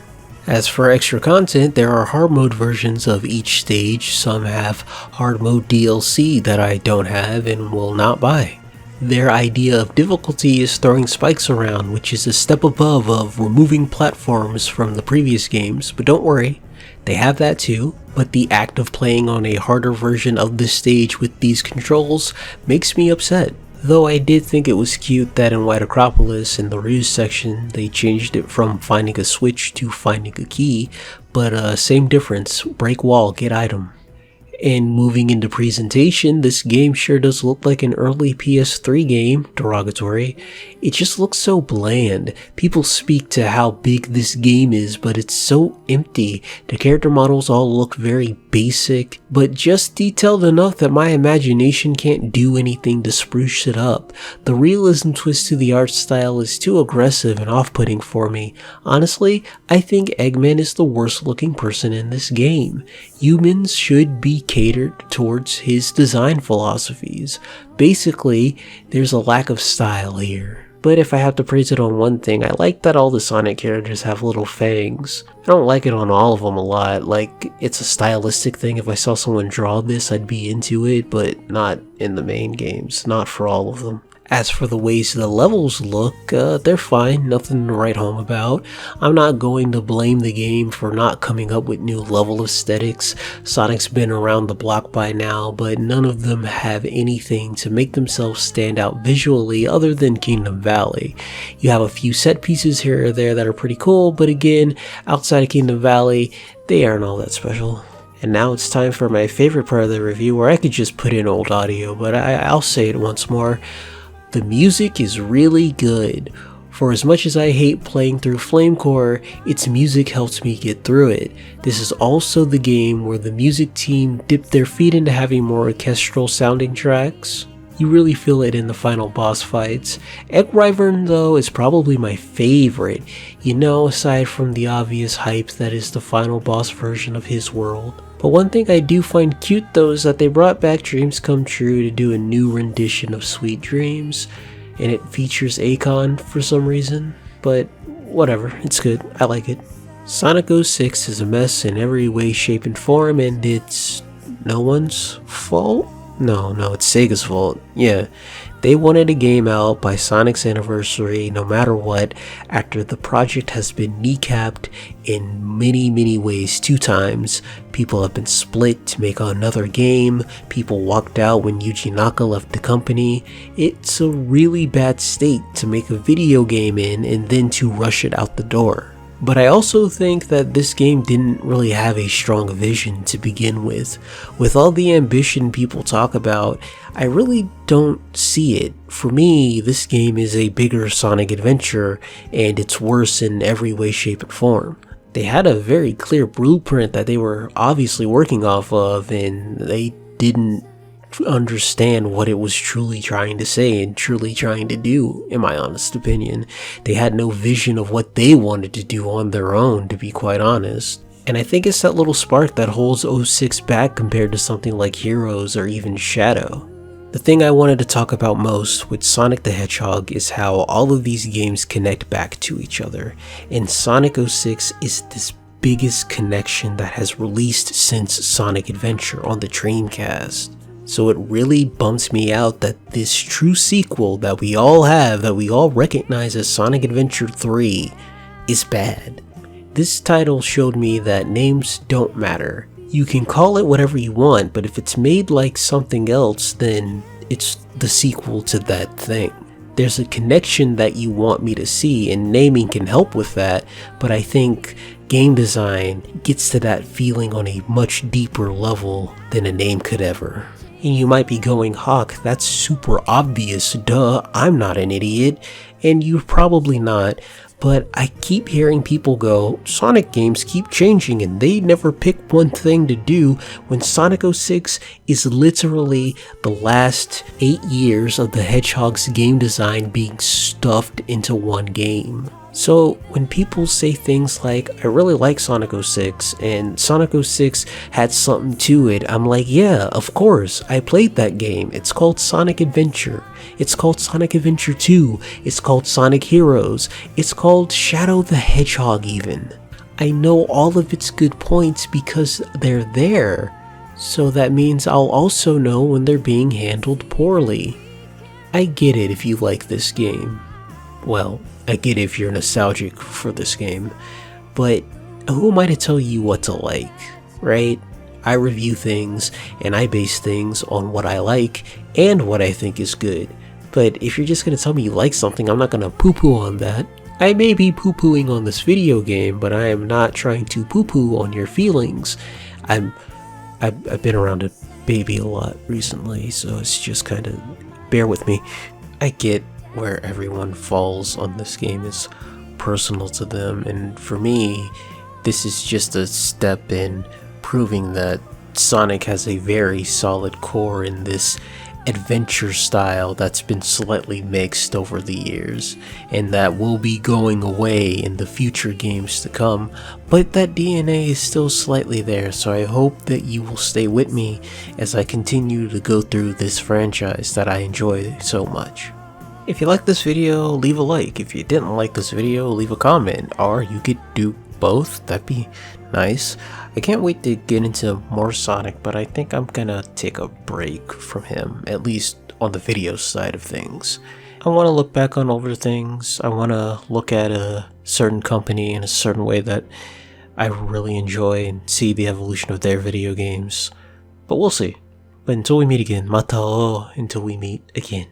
As for extra content, there are hard mode versions of each stage. Some have hard mode DLC that I don't have and will not buy. Their idea of difficulty is throwing spikes around, which is a step above of removing platforms from the previous games, but don't worry, They have that too, but the act of playing on a harder version of this stage with these controls makes me upset. Though I did think it was cute that in White Acropolis in the Ruse section they changed it from finding a switch to finding a key, but same difference, break wall, get item. And moving into presentation, this game sure does look like an early PS3 game, derogatory. It just looks so bland. People speak to how big this game is, but it's so empty. The character models all look very basic, but just detailed enough that my imagination can't do anything to spruce it up. The realism twist to the art style is too aggressive and off-putting for me. Honestly, I think Eggman is the worst looking person in this game. Humans should be catered towards his design philosophies. Basically, there's a lack of style here. But if I have to praise it on one thing, I like that all the Sonic characters have little fangs. I don't like it on all of them a lot, like it's a stylistic thing. If I saw someone draw this, I'd be into it, but not in the main games, not for all of them. As for the ways the levels look, they're fine, nothing to write home about. I'm not going to blame the game for not coming up with new level aesthetics. Sonic's been around the block by now, but none of them have anything to make themselves stand out visually other than Kingdom Valley. You have a few set pieces here or there that are pretty cool, but again, outside of Kingdom Valley, they aren't all that special. And now it's time for my favorite part of the review, where I could just put in old audio, but I'll say it once more. The music is really good. For as much as I hate playing through Flame Core, its music helps me get through it. This is also the game where the music team dipped their feet into having more orchestral sounding tracks. You really feel it in the final boss fights. Egg Wyvern though is probably my favorite, aside from the obvious hype that is the final boss version of his world. But one thing I do find cute though is that they brought back Dreams Come True to do a new rendition of Sweet Dreams, and it features Akon for some reason, but whatever, it's good, I like it. Sonic 06 is a mess in every way, shape, and form, and it's no one's fault? No, it's Sega's fault. Yeah, they wanted a game out by Sonic's anniversary no matter what, after the project has been kneecapped in many ways 2 times. People have been split to make another game, people walked out when Yuji Naka left the company. It's a really bad state to make a video game in and then to rush it out the door. But I also think that this game didn't really have a strong vision to begin with. With all the ambition people talk about, I really don't see it. For me, this game is a bigger Sonic adventure, and it's worse in every way, shape, and form. They had a very clear blueprint that they were obviously working off of, and they didn't understand what it was truly trying to say and truly trying to do, in my honest opinion. They had no vision of what they wanted to do on their own, to be quite honest. And I think it's that little spark that holds 06 back compared to something like Heroes or even Shadow. The thing I wanted to talk about most with Sonic the Hedgehog is how all of these games connect back to each other, and Sonic 06 is this biggest connection that has released since Sonic Adventure on the Dreamcast. So it really bumps me out that this true sequel that we all have, that we all recognize as Sonic Adventure 3, is bad. This title showed me that names don't matter. You can call it whatever you want, but if it's made like something else, then it's the sequel to that thing. There's a connection that you want me to see, and naming can help with that, but I think game design gets to that feeling on a much deeper level than a name could ever. And you might be going, Hawk, that's super obvious, duh, I'm not an idiot, and you're probably not, but I keep hearing people go, Sonic games keep changing and they never pick one thing to do, when Sonic 06 is literally the last 8 years of the Hedgehog's game design being stuffed into one game. So when people say things like, I really like Sonic 06 and Sonic 06 had something to it, I'm like, yeah, of course, I played that game. It's called Sonic Adventure. It's called Sonic Adventure 2. It's called Sonic Heroes. It's called Shadow the Hedgehog even. I know all of its good points because they're there. So that means I'll also know when they're being handled poorly. I get it if you like this game. Well, I get it if you're nostalgic for this game, but Who am I to tell you what to like, right? I review things and I base things on what I like and what I think is good. But if you're just gonna tell me you like something, I'm not gonna poo-poo on that. I may be poo-pooing on this video game, but I am not trying to poo-poo on your feelings. I've been around a baby a lot recently, so it's just kind of, bear with me. I get where everyone falls on this game is personal to them, and for me, this is just a step in proving that Sonic has a very solid core in this adventure style that's been slightly mixed over the years, and that will be going away in the future games to come, but that DNA is still slightly there, so I hope that you will stay with me as I continue to go through this franchise that I enjoy so much. If you liked this video, leave a like. If you didn't like this video, leave a comment, or you could do both. That'd be nice. I can't wait to get into more Sonic, but I think I'm gonna take a break from him, at least on the video side of things. I want to look back on older things. I want to look at a certain company in a certain way that I really enjoy and see the evolution of their video games. But we'll see. But until we meet again, mata o, until we meet again.